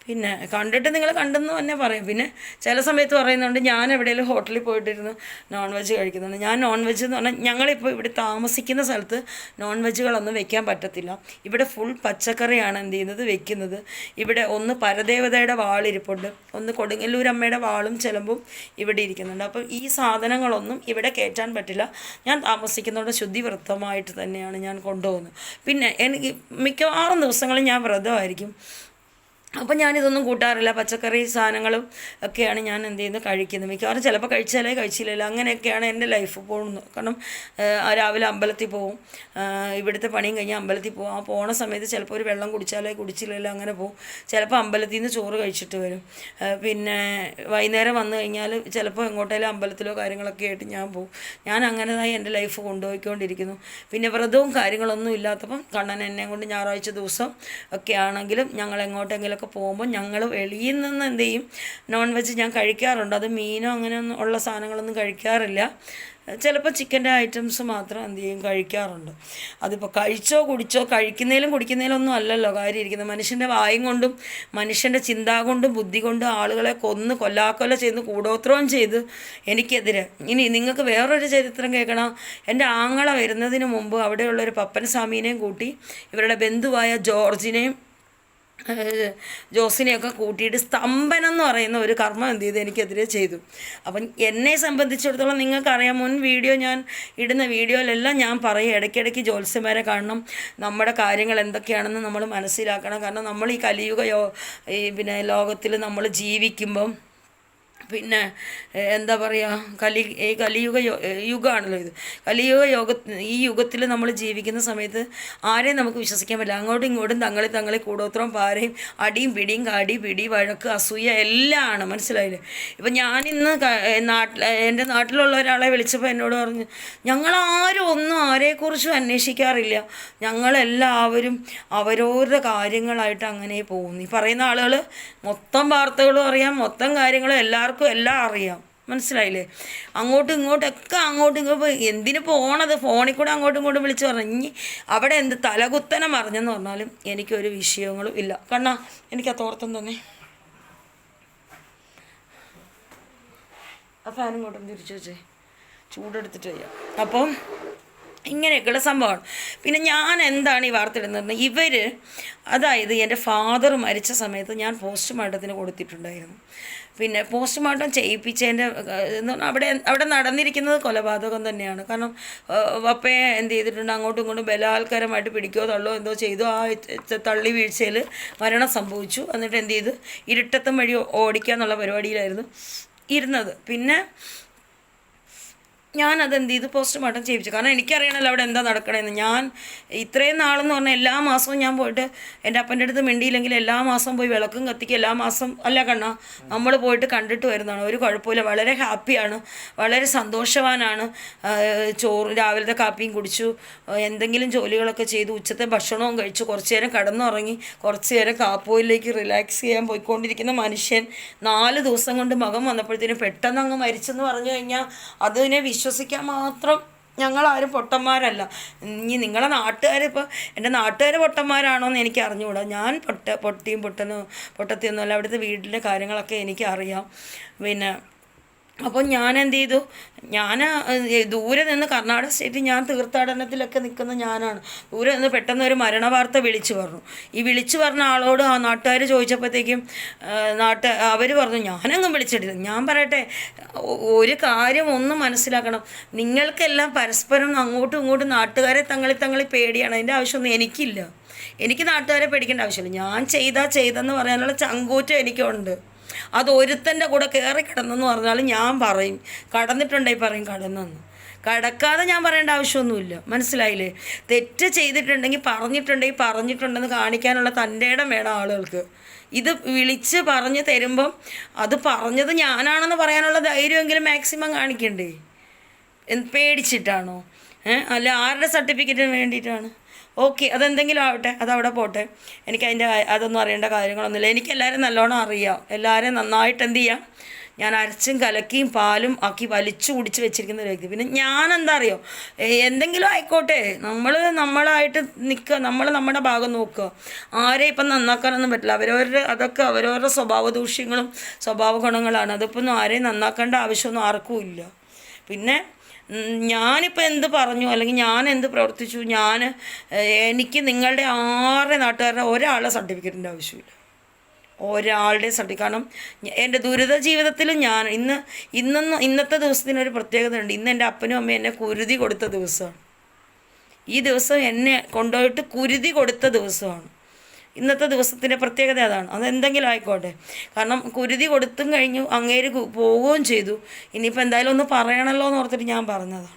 S1: പിന്നെ കണ്ടിട്ട് നിങ്ങൾ കണ്ടെന്ന് തന്നെ പറയും. പിന്നെ ചില സമയത്ത് പറയുന്നുണ്ട് ഞാൻ എവിടെയെങ്കിലും ഹോട്ടലിൽ പോയിട്ടിരുന്ന് നോൺ വെജ് കഴിക്കുന്നുണ്ട്. ഞാൻ നോൺ വെജ് എന്ന് പറഞ്ഞാൽ ഞങ്ങളിപ്പോൾ ഇവിടെ താമസിക്കുന്ന സ്ഥലത്ത് നോൺ വെജുകളൊന്നും വെക്കാൻ പറ്റത്തില്ല. ഇവിടെ ഫുൾ പച്ചക്കറിയാണ് എന്ത് ചെയ്യുന്നത് വെക്കുന്നത്. ഇവിടെ ഒന്ന് പരദേവതയുടെ വാളിരിപ്പുണ്ട്, ഒന്ന് കൊടുങ്ങല്ലൂരമ്മയുടെ വാളും ചിലമ്പും ഇവിടെ ഇരിക്കുന്നുണ്ട്. അപ്പം ഈ സാധനങ്ങളൊന്നും ഇവിടെ കയറ്റാൻ പറ്റില്ല. ഞാൻ താമസിക്കുന്നതോടെ ശുദ്ധിവൃത്തമായിട്ട് തന്നെയാണ് ഞാൻ കൊണ്ടുപോകുന്നത്. പിന്നെ എനിക്ക് മിക്കവാറും ദിവസങ്ങളിൽ ഞാൻ വ്രതമായിരിക്കും. അപ്പം ഞാനിതൊന്നും കൂട്ടാറില്ല. പച്ചക്കറി സാധനങ്ങളും ഒക്കെയാണ് ഞാൻ എന്ത് ചെയ്യുന്നത് കഴിക്കുന്നത്. മിക്കവാറും ചിലപ്പോൾ കഴിച്ചാലേ കഴിച്ചില്ലല്ലോ, അങ്ങനെയൊക്കെയാണ് എൻ്റെ ലൈഫ് പോകുന്നത്. കാരണം രാവിലെ അമ്പലത്തിൽ പോവും, ഇവിടുത്തെ പണിയും കഴിഞ്ഞ് അമ്പലത്തിൽ പോകും. ആ പോണ സമയത്ത് ചിലപ്പോൾ ഒരു വെള്ളം കുടിച്ചാലേ കുടിച്ചില്ലല്ലോ അങ്ങനെ പോകും. ചിലപ്പോൾ അമ്പലത്തിൽ നിന്ന് ചോറ് കഴിച്ചിട്ട് വരും. പിന്നെ വൈകുന്നേരം വന്നു കഴിഞ്ഞാൽ ചിലപ്പോൾ എങ്ങോട്ടേലും അമ്പലത്തിലോ കാര്യങ്ങളൊക്കെ ആയിട്ട് ഞാൻ പോകും. ഞാൻ അങ്ങനെതായി എൻ്റെ ലൈഫ് കൊണ്ടുപോയിക്കൊണ്ടിരിക്കുന്നു. പിന്നെ വ്രതവും കാര്യങ്ങളൊന്നും ഇല്ലാത്തപ്പം കണ്ണൻ എന്നെ കൊണ്ട് ഞായറാഴ്ച ദിവസം ഒക്കെ ആണെങ്കിലും ഞങ്ങൾ എങ്ങോട്ടെങ്കിലുമൊക്കെ പോകുമ്പോൾ ഞങ്ങൾ വെളിയിൽ നിന്ന് എന്ത് ചെയ്യും, നോൺ വെജ് ഞാൻ കഴിക്കാറുണ്ട്. അത് മീനോ അങ്ങനെയൊന്നും ഉള്ള സാധനങ്ങളൊന്നും കഴിക്കാറില്ല. ചിലപ്പോൾ ചിക്കൻ്റെ ഐറ്റംസ് മാത്രം എന്ത് ചെയ്യും കഴിക്കാറുണ്ട്. അതിപ്പോൾ കഴിച്ചോ കുടിച്ചോ, കഴിക്കുന്നതിലും കുടിക്കുന്നതിലും ഒന്നും അല്ലല്ലോ കാര്യം ഇരിക്കുന്നത്. മനുഷ്യൻ്റെ വായും കൊണ്ടും മനുഷ്യൻ്റെ ചിന്ത കൊണ്ടും ബുദ്ധി കൊണ്ടും ആളുകളെ കൊല്ലാക്കൊല ചെയ്ത് കൂടോത്രവും ചെയ്ത് എനിക്കെതിരെ. ഇനി നിങ്ങൾക്ക് വേറൊരു ചരിത്രം കേൾക്കണം. എൻ്റെ ആങ്ങള വരുന്നതിന് മുമ്പ് അവിടെയുള്ളൊരു പപ്പൻ സ്വാമീനെയും കൂട്ടി ഇവരുടെ ബന്ധുവായ ജോസിനെയൊക്കെ കൂട്ടിയിട്ട് സ്തംഭനം എന്ന് പറയുന്ന ഒരു കർമ്മം എന്ത് ചെയ്ത് എനിക്കെതിരെ ചെയ്തു. അപ്പം എന്നെ സംബന്ധിച്ചിടത്തോളം നിങ്ങൾക്കറിയാം, മുൻ വീഡിയോ ഞാൻ ഇടുന്ന വീഡിയോയിലെല്ലാം ഞാൻ പറയും ഇടയ്ക്കിടയ്ക്ക് ജ്യോത്സ്യന്മാരെ കാണണം, നമ്മുടെ കാര്യങ്ങൾ എന്തൊക്കെയാണെന്ന് നമ്മൾ മനസ്സിലാക്കണം. കാരണം നമ്മൾ ഈ പിന്നെ ലോകത്തിൽ നമ്മൾ ജീവിക്കുമ്പം പിന്നെ എന്താ പറയുക, ഈ കലിയുഗ യുഗമാണല്ലോ ഇത്. ഈ യുഗത്തിൽ നമ്മൾ ജീവിക്കുന്ന സമയത്ത് ആരെയും നമുക്ക് വിശ്വസിക്കാൻ പറ്റില്ല. അങ്ങോട്ടും ഇങ്ങോട്ടും തങ്ങളെ കൂടോത്രം പാരയും അടിയും പിടിയും പിടി വഴക്ക് അസൂയ എല്ലാം ആണ്. മനസ്സിലായില്ലേ? ഇപ്പം ഞാനിന്ന് എൻ്റെ നാട്ടിലുള്ള ഒരാളെ വിളിച്ചപ്പോൾ എന്നോട് പറഞ്ഞു, ഞങ്ങളാരും ഒന്നും ആരെക്കുറിച്ചും അന്വേഷിക്കാറില്ല, ഞങ്ങളെല്ലാവരും അവരവരുടെ കാര്യങ്ങളായിട്ട് അങ്ങനെ പോകുന്നു. ഈ പറയുന്ന ആളുകൾ മൊത്തം വാർത്തകളും അറിയാം, മൊത്തം കാര്യങ്ങളും എല്ലാവർക്കും എല്ലാം അറിയാം. മനസ്സിലായില്ലേ? അങ്ങോട്ടും ഇങ്ങോട്ടും എന്തിനു പോണത്, ഫോണിൽ കൂടെ അങ്ങോട്ടും ഇങ്ങോട്ടും വിളിച്ച് പറഞ്ഞു. ഇനി അവിടെ എന്ത് തലകുത്തനെ മറിഞ്ഞെന്ന് പറഞ്ഞാലും എനിക്കൊരു വിഷയങ്ങളും ഇല്ല. കണ്ണാ എനിക്ക് ആ തോർത്തം തന്നെ ആ ഫാനും ഇങ്ങോട്ടും തിരിച്ചു വെച്ചേ, ചൂടെടുത്തിട്ട് ചെയ്യാം. അപ്പം ഇങ്ങനെയൊക്കെയുള്ള സംഭവമാണ്. പിന്നെ ഞാൻ എന്താണ് ഈ വാർത്ത ഇടുന്നത്, അതായത് എൻ്റെ ഫാദർ മരിച്ച സമയത്ത് ഞാൻ പോസ്റ്റ്മോർട്ടത്തിന് കൊടുത്തിട്ടുണ്ടായിരുന്നു. പിന്നെ പോസ്റ്റ്മോർട്ടം ചെയ്യിപ്പിച്ചതിൻ്റെ എന്ന് പറഞ്ഞാൽ അവിടെ നടന്നിരിക്കുന്നത് കൊലപാതകം തന്നെയാണ്. കാരണം പപ്പയെ എന്ത് ചെയ്തിട്ടുണ്ട്, അങ്ങോട്ടും ഇങ്ങോട്ടും ബലാത്കാരമായിട്ട് പിടിക്കുകയോ തള്ളോ എന്തോ ചെയ്തു. ആ തള്ളി വീഴ്ചയിൽ മരണം സംഭവിച്ചു. എന്നിട്ട് എന്ത് ചെയ്ത് ഇരുട്ടത്തും വഴി ഓടിക്കുക എന്നുള്ള പരിപാടിയിലായിരുന്നു ഇരുന്നത്. പിന്നെ ഞാനതെന്ത് ചെയ്ത് പോസ്റ്റ്മോർട്ടം ചെയ്യിപ്പിച്ചു. കാരണം എനിക്കറിയണമല്ലോ അവിടെ എന്താ നടക്കണമെന്ന്. ഞാൻ ഇത്രയും നാളെന്ന് പറഞ്ഞാൽ എല്ലാ മാസവും ഞാൻ പോയിട്ട് എൻ്റെ അപ്പൻ്റെ അടുത്ത് മിണ്ടിയില്ലെങ്കിൽ എല്ലാ മാസവും പോയി വിളക്കും കത്തിക്കുക, എല്ലാ മാസം അല്ല കണ്ണാ നമ്മൾ പോയിട്ട് കണ്ടിട്ട് വരുന്നതാണ്. ഒരു കുഴപ്പമില്ല, വളരെ ഹാപ്പിയാണ്, വളരെ സന്തോഷവാനാണ്. രാവിലത്തെ കാപ്പിയും കുടിച്ചു, എന്തെങ്കിലും ജോലികളൊക്കെ ചെയ്തു, ഉച്ചത്തെ ഭക്ഷണവും കഴിച്ചു, കുറച്ച് നേരം കിടന്നുറങ്ങി, കുറച്ച് നേരം കാപ്പോയിലേക്ക് റിലാക്സ് ചെയ്യാൻ പോയിക്കൊണ്ടിരിക്കുന്ന മനുഷ്യൻ 4 ദിവസം കൊണ്ട് മകൻ വന്നപ്പോഴത്തേനും പെട്ടെന്ന് അങ്ങ് മരിച്ചെന്ന് പറഞ്ഞു കഴിഞ്ഞാൽ അതിനെ വിശ്വസിക്കാൻ മാത്രം ഞങ്ങളാരും പൊട്ടന്മാരല്ല. ഇനി നിങ്ങളെ നാട്ടുകാരിപ്പോൾ എൻ്റെ നാട്ടുകാർ പൊട്ടന്മാരാണോ എന്ന് എനിക്ക് അറിഞ്ഞുകൂടാ. ഞാൻ പൊട്ടത്തിയൊന്നുമല്ല. അവിടുത്തെ വീട്ടിലെ കാര്യങ്ങളൊക്കെ എനിക്കറിയാം. പിന്നെ അപ്പോൾ ഞാൻ എന്ത് ചെയ്തു, ഞാൻ ദൂരെ നിന്ന് കർണാടക സ്റ്റേറ്റിൽ ഞാൻ തീർത്ഥാടനത്തിലൊക്കെ നിൽക്കുന്ന ഞാനാണ്. ദൂരെ നിന്ന് പെട്ടെന്ന് ഒരു മരണ വാർത്ത വിളിച്ചു പറഞ്ഞു. ഈ വിളിച്ചു പറഞ്ഞ ആളോട് ആ നാട്ടുകാർ ചോദിച്ചപ്പോഴത്തേക്കും അവർ പറഞ്ഞു ഞാനങ്ങും വിളിച്ചിട്ടില്ല. ഞാൻ പറയട്ടെ, ഒരു കാര്യം ഒന്നും മനസ്സിലാക്കണം, നിങ്ങൾക്കെല്ലാം പരസ്പരം അങ്ങോട്ടും ഇങ്ങോട്ടും നാട്ടുകാരെ തങ്ങളി പേടിയാണ്. അതിൻ്റെ ആവശ്യമൊന്നും എനിക്കില്ല. എനിക്ക് നാട്ടുകാരെ പേടിക്കേണ്ട ആവശ്യമില്ല. ഞാൻ ചെയ്തെന്ന് പറയാനുള്ള ചങ്കൂറ്റം എനിക്കുണ്ട്. അത് ഒരുത്തൻ്റെ കൂടെ കയറി കിടന്നെന്ന് പറഞ്ഞാൽ ഞാൻ പറയും, കടന്നിട്ടുണ്ടെങ്കിൽ പറയും കടന്നെന്ന്. കടക്കാതെ ഞാൻ പറയേണ്ട ആവശ്യമൊന്നുമില്ല. മനസ്സിലായില്ലേ? തെറ്റ് ചെയ്തിട്ടുണ്ടെങ്കിൽ പറഞ്ഞിട്ടുണ്ടെന്ന് കാണിക്കാനുള്ള തൻ്റെ ഇടം വേണം ആളുകൾക്ക്. ഇത് വിളിച്ച് പറഞ്ഞു തരുമ്പം അത് പറഞ്ഞത് ഞാനാണെന്ന് പറയാനുള്ള ധൈര്യമെങ്കിലും മാക്സിമം കാണിക്കണ്ടേ? പേടിച്ചിട്ടാണോ? അല്ല ആരുടെ സർട്ടിഫിക്കറ്റിന് വേണ്ടിയിട്ടാണ്? ഓക്കെ, അതെന്തെങ്കിലും ആവട്ടെ, അതവിടെ പോട്ടെ. എനിക്ക് അതൊന്നും അറിയേണ്ട കാര്യങ്ങളൊന്നുമില്ല. എനിക്കെല്ലാവരും നല്ലോണം അറിയാം. എല്ലാവരും നന്നായിട്ട് എന്ത് ചെയ്യാം, ഞാൻ അരച്ചും കലക്കിയും പാലും ആക്കി വലിച്ചു കുടിച്ച് വെച്ചിരിക്കുന്ന ഒരു വ്യക്തി. പിന്നെ ഞാനെന്താ അറിയോ, എന്തെങ്കിലും ആയിക്കോട്ടെ, നമ്മളായിട്ട് നിൽക്കുക, നമ്മുടെ ഭാഗം നോക്കുക. ആരെയും ഇപ്പം നന്നാക്കാനൊന്നും പറ്റില്ല. അവരവരുടെ സ്വഭാവ ദൂഷ്യങ്ങളും സ്വഭാവ ഗുണങ്ങളാണ്. അതിപ്പോൾ ആരെയും നന്നാക്കേണ്ട ആവശ്യമൊന്നും ആർക്കും ഇല്ല. പിന്നെ ഞാനിപ്പോൾ എന്ത് പറഞ്ഞു അല്ലെങ്കിൽ ഞാൻ എന്ത് പ്രവർത്തിച്ചു, എനിക്ക് നിങ്ങളുടെ നാട്ടുകാരുടെ ഒരാളുടെ സർട്ടിഫിക്കറ്റിൻ്റെ ആവശ്യമില്ല. ഒരാളുടെ സർട്ടിഫിക്കറ്റ്. കാരണം എൻ്റെ ദുരിത ജീവിതത്തിൽ ഞാൻ ഇന്നത്തെ ദിവസത്തിനൊരു പ്രത്യേകത ഉണ്ട്. ഇന്ന് എൻ്റെ അപ്പനും അമ്മയും എന്നെ കുരുതി കൊടുത്ത ദിവസമാണ്. ഈ ദിവസം എന്നെ കൊണ്ടുപോയിട്ട് കുരുതി കൊടുത്ത ദിവസമാണ്. ഇന്നത്തെ ദിവസത്തിൻ്റെ പ്രത്യേകത അതാണ്. അതെന്തെങ്കിലും ആയിക്കോട്ടെ. കാരണം കുരുതി കൊടുത്തും കഴിഞ്ഞു, അങ്ങേര് പോവുകയും ചെയ്തു. ഇനിയിപ്പോൾ എന്തായാലും ഒന്ന് പറയണമല്ലോ എന്ന് ഓർത്തിട്ട് ഞാൻ പറഞ്ഞതാണ്.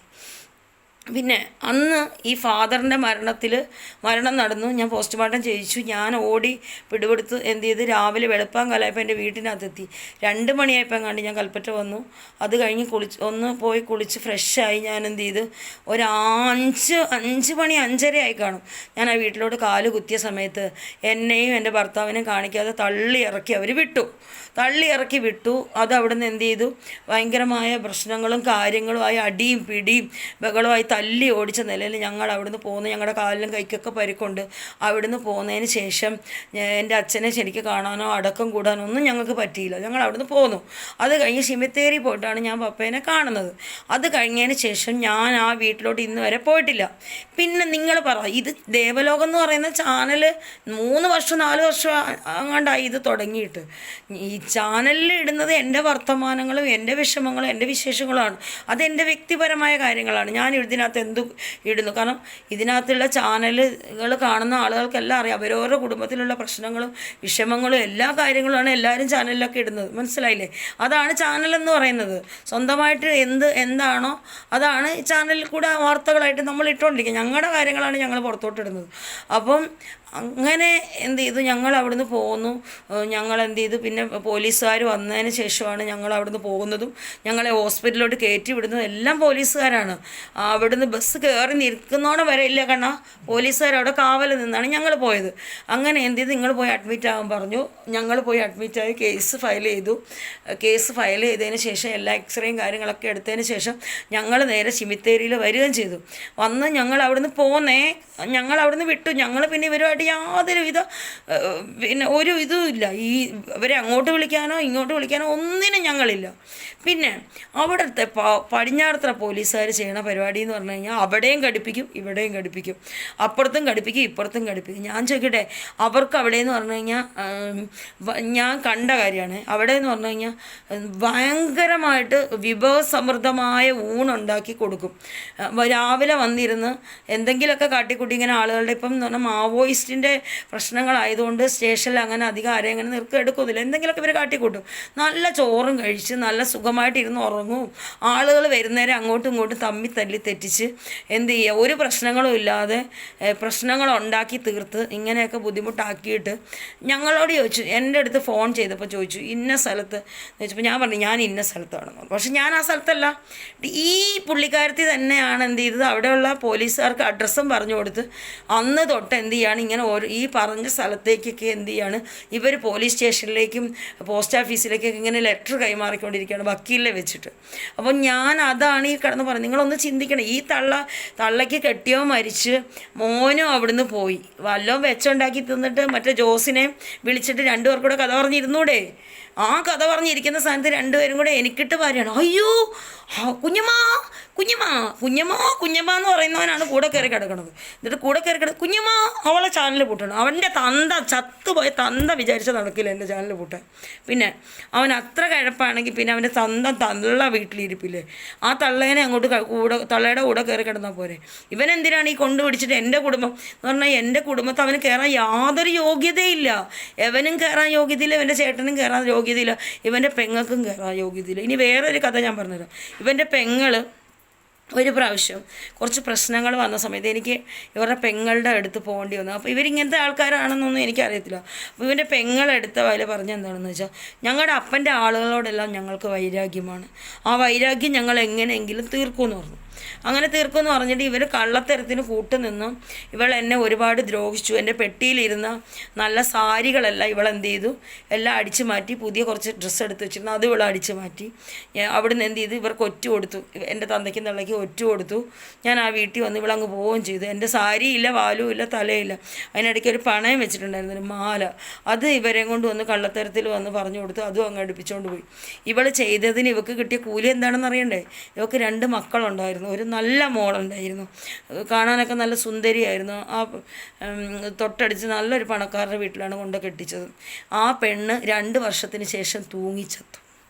S1: പിന്നെ അന്ന് ഈ ഫാദറിൻ്റെ മരണം നടന്നു. ഞാൻ പോസ്റ്റ്മോർട്ടം ചെയ്യിച്ചു. ഞാൻ ഓടി പിടിപെടുത്ത് എന്ത് ചെയ്ത് രാവിലെ വെളുപ്പാങ്കാലമായപ്പോൾ എൻ്റെ വീട്ടിനകത്തെത്തി. 2 മണിയായപ്പോൾ കണ്ട് ഞാൻ കൽപ്പറ്റ വന്നു. അത് കഴിഞ്ഞ് പോയി കുളിച്ച് ഫ്രഷായി ഞാൻ എന്ത് ചെയ്ത് ഒരു 5 മണി 5:30 ആയി കാണും. ഞാൻ ആ വീട്ടിലോട്ട് കാല് കുത്തിയ സമയത്ത് എന്നെയും എൻ്റെ ഭർത്താവിനെയും കാണിക്കാതെ തള്ളി ഇറക്കി വിട്ടു. അത് അവിടെ നിന്ന് എന്ത് ചെയ്തു, ഭയങ്കരമായ പ്രശ്നങ്ങളും കാര്യങ്ങളുമായി അടിയും പിടിയും ബഹളമായി തല്ലി ഓടിച്ച നിലയിൽ ഞങ്ങൾ അവിടുന്ന് പോന്നു. ഞങ്ങളുടെ കാലിലും കൈക്കൊക്കെ പരിക്കുണ്ട്. അവിടുന്ന് പോന്നതിന് ശേഷം എൻ്റെ അച്ഛനെ ശരിക്കും കാണാനോ അടക്കം കൂടാനോ ഒന്നും ഞങ്ങൾക്ക് പറ്റിയില്ല. ഞങ്ങൾ അവിടുന്ന് പോന്നു. അത് കഴിഞ്ഞ് സിമിത്തേരി പോയിട്ടാണ് ഞാൻ പപ്പേനെ കാണുന്നത്. അത് കഴിഞ്ഞതിന് ശേഷം ഞാൻ ആ വീട്ടിലോട്ട് ഇന്ന് വരെ പോയിട്ടില്ല. പിന്നെ നിങ്ങൾ ഇത് ദേവലോകം എന്ന് പറയുന്ന ചാനൽ 3 വർഷം 4 വർഷം അങ്ങാണ്ടായി ഇത് തുടങ്ങിയിട്ട്. ഈ ചാനലിൽ ഇടുന്നത് എൻ്റെ വർത്തമാനങ്ങളും എൻ്റെ വിഷമങ്ങളും എൻ്റെ വിശേഷങ്ങളുമാണ്. അതെൻ്റെ വ്യക്തിപരമായ കാര്യങ്ങളാണ്. ഞാൻ ഇതിനകത്ത് എന്തു ഇടുന്നു? കാരണം ഇതിനകത്തുള്ള ചാനലുകൾ കാണുന്ന ആളുകൾക്കെല്ലാം അറിയാം. അവരവരുടെ കുടുംബത്തിലുള്ള പ്രശ്നങ്ങളും വിഷമങ്ങളും എല്ലാ കാര്യങ്ങളുമാണ് എല്ലാവരും ചാനലിലൊക്കെ ഇടുന്നത്. മനസ്സിലായില്ലേ? അതാണ് ചാനലെന്ന് പറയുന്നത്. സ്വന്തമായിട്ട് എന്താണോ അതാണ് ചാനലിൽ കൂടെ വാർത്തകളായിട്ട് നമ്മൾ ഇട്ടുകൊണ്ടിരിക്കുക. ഞങ്ങളുടെ കാര്യങ്ങളാണ് ഞങ്ങൾ പുറത്തോട്ടിടുന്നത്. അപ്പം അങ്ങനെ എന്ത് ചെയ്തു, ഞങ്ങൾ അവിടുന്ന് പോന്നു. ഞങ്ങൾ എന്ത് ചെയ്തു, പിന്നെ പോലീസുകാർ വന്നതിന് ശേഷമാണ് ഞങ്ങൾ അവിടുന്ന് പോകുന്നതും ഞങ്ങളെ ഹോസ്പിറ്റലിലോട്ട് കയറ്റി വിടുന്നതും എല്ലാം പോലീസുകാരാണ്. അവിടുന്ന് ബസ് കയറി നിൽക്കുന്നോടെ വരെ ഇല്ല കണ്ണാ, പോലീസുകാർ അവിടെ കാവൽ നിന്നാണ് ഞങ്ങൾ പോയത്. അങ്ങനെ എന്ത് ചെയ്തു, നിങ്ങൾ പോയി അഡ്മിറ്റ് ആകാൻ പറഞ്ഞു. ഞങ്ങൾ പോയി അഡ്മിറ്റായി കേസ് ഫയൽ ചെയ്തതിന് ശേഷം എല്ലാ എക്സ്റേയും കാര്യങ്ങളൊക്കെ എടുത്തതിന് ശേഷം ഞങ്ങൾ നേരെ സിമിത്തേരിയിൽ വരികയും ചെയ്തു. വന്ന് ഞങ്ങൾ അവിടുന്ന് വിട്ടു. ഞങ്ങൾ പിന്നെ ഇവരുമായിട്ട് യാതൊരുവിധ ഒരു ഇതുമില്ല. ഇവരെ അങ്ങോട്ട് വിളിക്കാനോ ഇങ്ങോട്ട് വിളിക്കാനോ ഒന്നിനും ഞങ്ങളില്ല. പിന്നെ അവിടുത്തെ പടിഞ്ഞാറത്ര പോലീസുകാർ ചെയ്യണ പരിപാടി എന്ന് പറഞ്ഞു കഴിഞ്ഞാൽ അവിടെയും ഘടിപ്പിക്കും ഇവിടെയും ഘടിപ്പിക്കും, അപ്പുറത്തും ഘടിപ്പിക്കും ഇപ്പുറത്തും ഘടിപ്പിക്കും. ഞാൻ ചോദിക്കട്ടെ, അവർക്ക് അവിടെയെന്ന് പറഞ്ഞു കഴിഞ്ഞാൽ ഞാൻ കണ്ട കാര്യമാണ്. അവിടെ എന്ന് പറഞ്ഞു കഴിഞ്ഞാൽ ഭയങ്കരമായിട്ട് വിഭവസമൃദ്ധമായ ഊണുണ്ടാക്കി കൊടുക്കും. രാവിലെ വന്നിരുന്ന് എന്തെങ്കിലുമൊക്കെ കാട്ടിക്കൂട്ടി ഇങ്ങനെ ആളുകളുടെ ഇപ്പം എന്ന് പറഞ്ഞാൽ മാവോയിസ്റ്റിൻ്റെ പ്രശ്നങ്ങളായതുകൊണ്ട് സ്റ്റേഷനിൽ അങ്ങനെ അധികം ആരെയും അങ്ങനെ എടുക്കുന്നില്ല. എന്തെങ്കിലുമൊക്കെ ഇവർ കാട്ടിക്കൂട്ടും. നല്ല ചോറും കഴിച്ച് നല്ല സുഖമായിട്ട് ഇരുന്ന് ഉറങ്ങും. ആളുകൾ വരുന്നേരം അങ്ങോട്ടും ഇങ്ങോട്ടും തല്ലി തെറ്റിച്ച് എന്ത് ചെയ്യുക, ഒരു പ്രശ്നങ്ങളും ഇല്ലാതെ പ്രശ്നങ്ങളുണ്ടാക്കി തീർത്ത് ഇങ്ങനെയൊക്കെ ബുദ്ധിമുട്ടാക്കിയിട്ട് ഞങ്ങളോട് ചോദിച്ചു. എൻ്റെ അടുത്ത് ഫോൺ ചെയ്തപ്പോൾ ചോദിച്ചു ഇന്ന സ്ഥലത്ത് ചോദിച്ചപ്പോൾ ഞാൻ പറഞ്ഞു ഞാൻ ഇന്ന സ്ഥലത്താണെന്ന്. പക്ഷെ ഞാൻ ആ സ്ഥലത്തല്ല. ഈ പുള്ളിക്കാരത്തി തന്നെയാണ് എന്ത് ചെയ്തത്, അവിടെയുള്ള പോലീസുകാർക്ക് അഡ്രസ്സും പറഞ്ഞു കൊടുത്ത് അന്ന് തൊട്ട് എന്ത് ചെയ്യാണ്, ഇങ്ങനെ ഈ പറഞ്ഞ സ്ഥലത്തേക്കൊക്കെ എന്ത് ചെയ്യാണ് ഇവർ പോലീസ് സ്റ്റേഷനിലേക്കും പോസ്റ്റ് ഓഫീസിലേക്കൊക്കെ ഇങ്ങനെ ലെറ്റർ കൈമാറിക്കൊണ്ടിരിക്കുകയാണ് വക്കീലിനെ വെച്ചിട്ട്. അപ്പോൾ ഞാൻ അതാണ് ഈ കിടന്ന് പറയുന്നത്. നിങ്ങളൊന്ന് ചിന്തിക്കണം, ഈ തള്ളയ്ക്ക് കെട്ടിയോ മരിച്ച് മോനും അവിടുന്ന് പോയി. വല്ലതും വെച്ചുണ്ടാക്കി തിന്നിട്ട് മറ്റേ ജോസിനെ വിളിച്ചിട്ട് രണ്ടുപേർക്കും കൂടെ കഥ പറഞ്ഞിരുന്നൂടെ? ആ കഥ പറഞ്ഞിരിക്കുന്ന സ്ഥാനത്ത് രണ്ടുപേരും കൂടെ എനിക്കിട്ട് പറയണം, അയ്യോ കുഞ്ഞമ്മ കുഞ്ഞമ്മ കുഞ്ഞമ്മ കുഞ്ഞമ്മ എന്ന് പറയുന്നവനാണ് കൂടെ കയറി കിടക്കണത്. എന്നിട്ട് കൂടെ കയറി കുഞ്ഞമ്മ അവളെ ചാനൽ പൂട്ടണം. അവൻ്റെ തന്ത ചത്തുപോയ തന്ത വിചാരിച്ച നടക്കില്ല എൻ്റെ ചാനൽ പൂട്ടാൻ. പിന്നെ അവൻ അത്ര കിഴപ്പാണെങ്കിൽ പിന്നെ അവൻ്റെ തള്ള വീട്ടിലിരിപ്പില്ലേ, ആ തള്ളേനെ അങ്ങോട്ട് തള്ളയുടെ കൂടെ കയറി കിടന്നാൽ പോരെ. ഇവനെന്തിനാണ് ഈ കൊണ്ടുപിടിച്ചിട്ട് എൻ്റെ കുടുംബം എന്ന് പറഞ്ഞാൽ എൻ്റെ കുടുംബത്തിൽ അവന് കയറാൻ യാതൊരു യോഗ്യതയില്ല. എവനും കയറാൻ യോഗ്യതയില്ല, ഇവൻ്റെ ചേട്ടനും കയറാൻ യോഗ്യതയില്ല, ഇവൻ്റെ പെങ്ങൾക്കും കയറാൻ യോഗ്യതയില്ല. ഇനി വേറൊരു കഥ ഞാൻ പറഞ്ഞുതരാം. ഇവൻ്റെ പെങ്ങൾ ഒരു പ്രാവശ്യം കുറച്ച് പ്രശ്നങ്ങൾ വന്ന സമയത്ത് എനിക്ക് ഇവരുടെ പെങ്ങളുടെ അടുത്ത് പോകേണ്ടി വന്നു. അപ്പോൾ ഇവരിങ്ങനത്തെ ആൾക്കാരാണെന്നൊന്നും എനിക്കറിയത്തില്ല. അപ്പോൾ ഇവൻ്റെ പെങ്ങളെടുത്ത വയൽ പറഞ്ഞെന്താണെന്ന് വെച്ചാൽ, ഞങ്ങളുടെ അപ്പൻ്റെ ആളുകളോടെല്ലാം ഞങ്ങൾക്ക് വൈരാഗ്യമാണ്, ആ വൈരാഗ്യം ഞങ്ങൾ എങ്ങനെയെങ്കിലും തീർക്കുമെന്ന് പറഞ്ഞു. അങ്ങനെ തീർക്കുമെന്ന് പറഞ്ഞിട്ട് ഇവർ കള്ളത്തരത്തിന് കൂട്ടുനിന്നും ഇവൾ എന്നെ ഒരുപാട് ദ്രോഹിച്ചു. എൻ്റെ പെട്ടിയിലിരുന്ന നല്ല സാരികളെല്ലാം ഇവളെന്ത് ചെയ്തു, എല്ലാം അടിച്ചു മാറ്റി. പുതിയ കുറച്ച് ഡ്രസ്സ് എടുത്ത് വെച്ചിരുന്നു, അത് ഇവൾ അടിച്ചു മാറ്റി. അവിടുന്ന് എന്ത് ചെയ്തു, ഇവർക്ക് ഒറ്റ കൊടുത്തു, എൻ്റെ തന്തയ്ക്കും തള്ളയ്ക്കും ഒറ്റ കൊടുത്തു. ഞാൻ ആ വീട്ടിൽ വന്ന് ഇവളങ്ങ് പോവുകയും ചെയ്തു. എൻ്റെ സാരിയില്ല, വാലും ഇല്ല, തലയില്ല. അതിനിടയ്ക്ക് ഒരു പണയം വെച്ചിട്ടുണ്ടായിരുന്നു, ഒരു മാല. അത് ഇവരെ കൊണ്ട് വന്ന് കള്ളത്തരത്തിൽ വന്ന് പറഞ്ഞു കൊടുത്തു, അതും അങ്ങ് അടുപ്പിച്ചുകൊണ്ട് പോയി. ഇവൾ ചെയ്തതിന് ഇവൾക്ക് കിട്ടിയ കൂലി എന്താണെന്ന് അറിയണ്ടേ? ഇവൾക്ക് 2 മക്കളുണ്ടായിരുന്നു. ഒരു നല്ല മോളുണ്ടായിരുന്നു, കാണാനൊക്കെ നല്ല സുന്ദരിയായിരുന്നു. ആ തൊട്ടടിച്ച് നല്ലൊരു പണക്കാരുടെ വീട്ടിലാണ് കൊണ്ട് കെട്ടിച്ചത്. ആ പെണ്ണ് 2 വർഷത്തിന് ശേഷം തൂങ്ങിച്ചത്തു.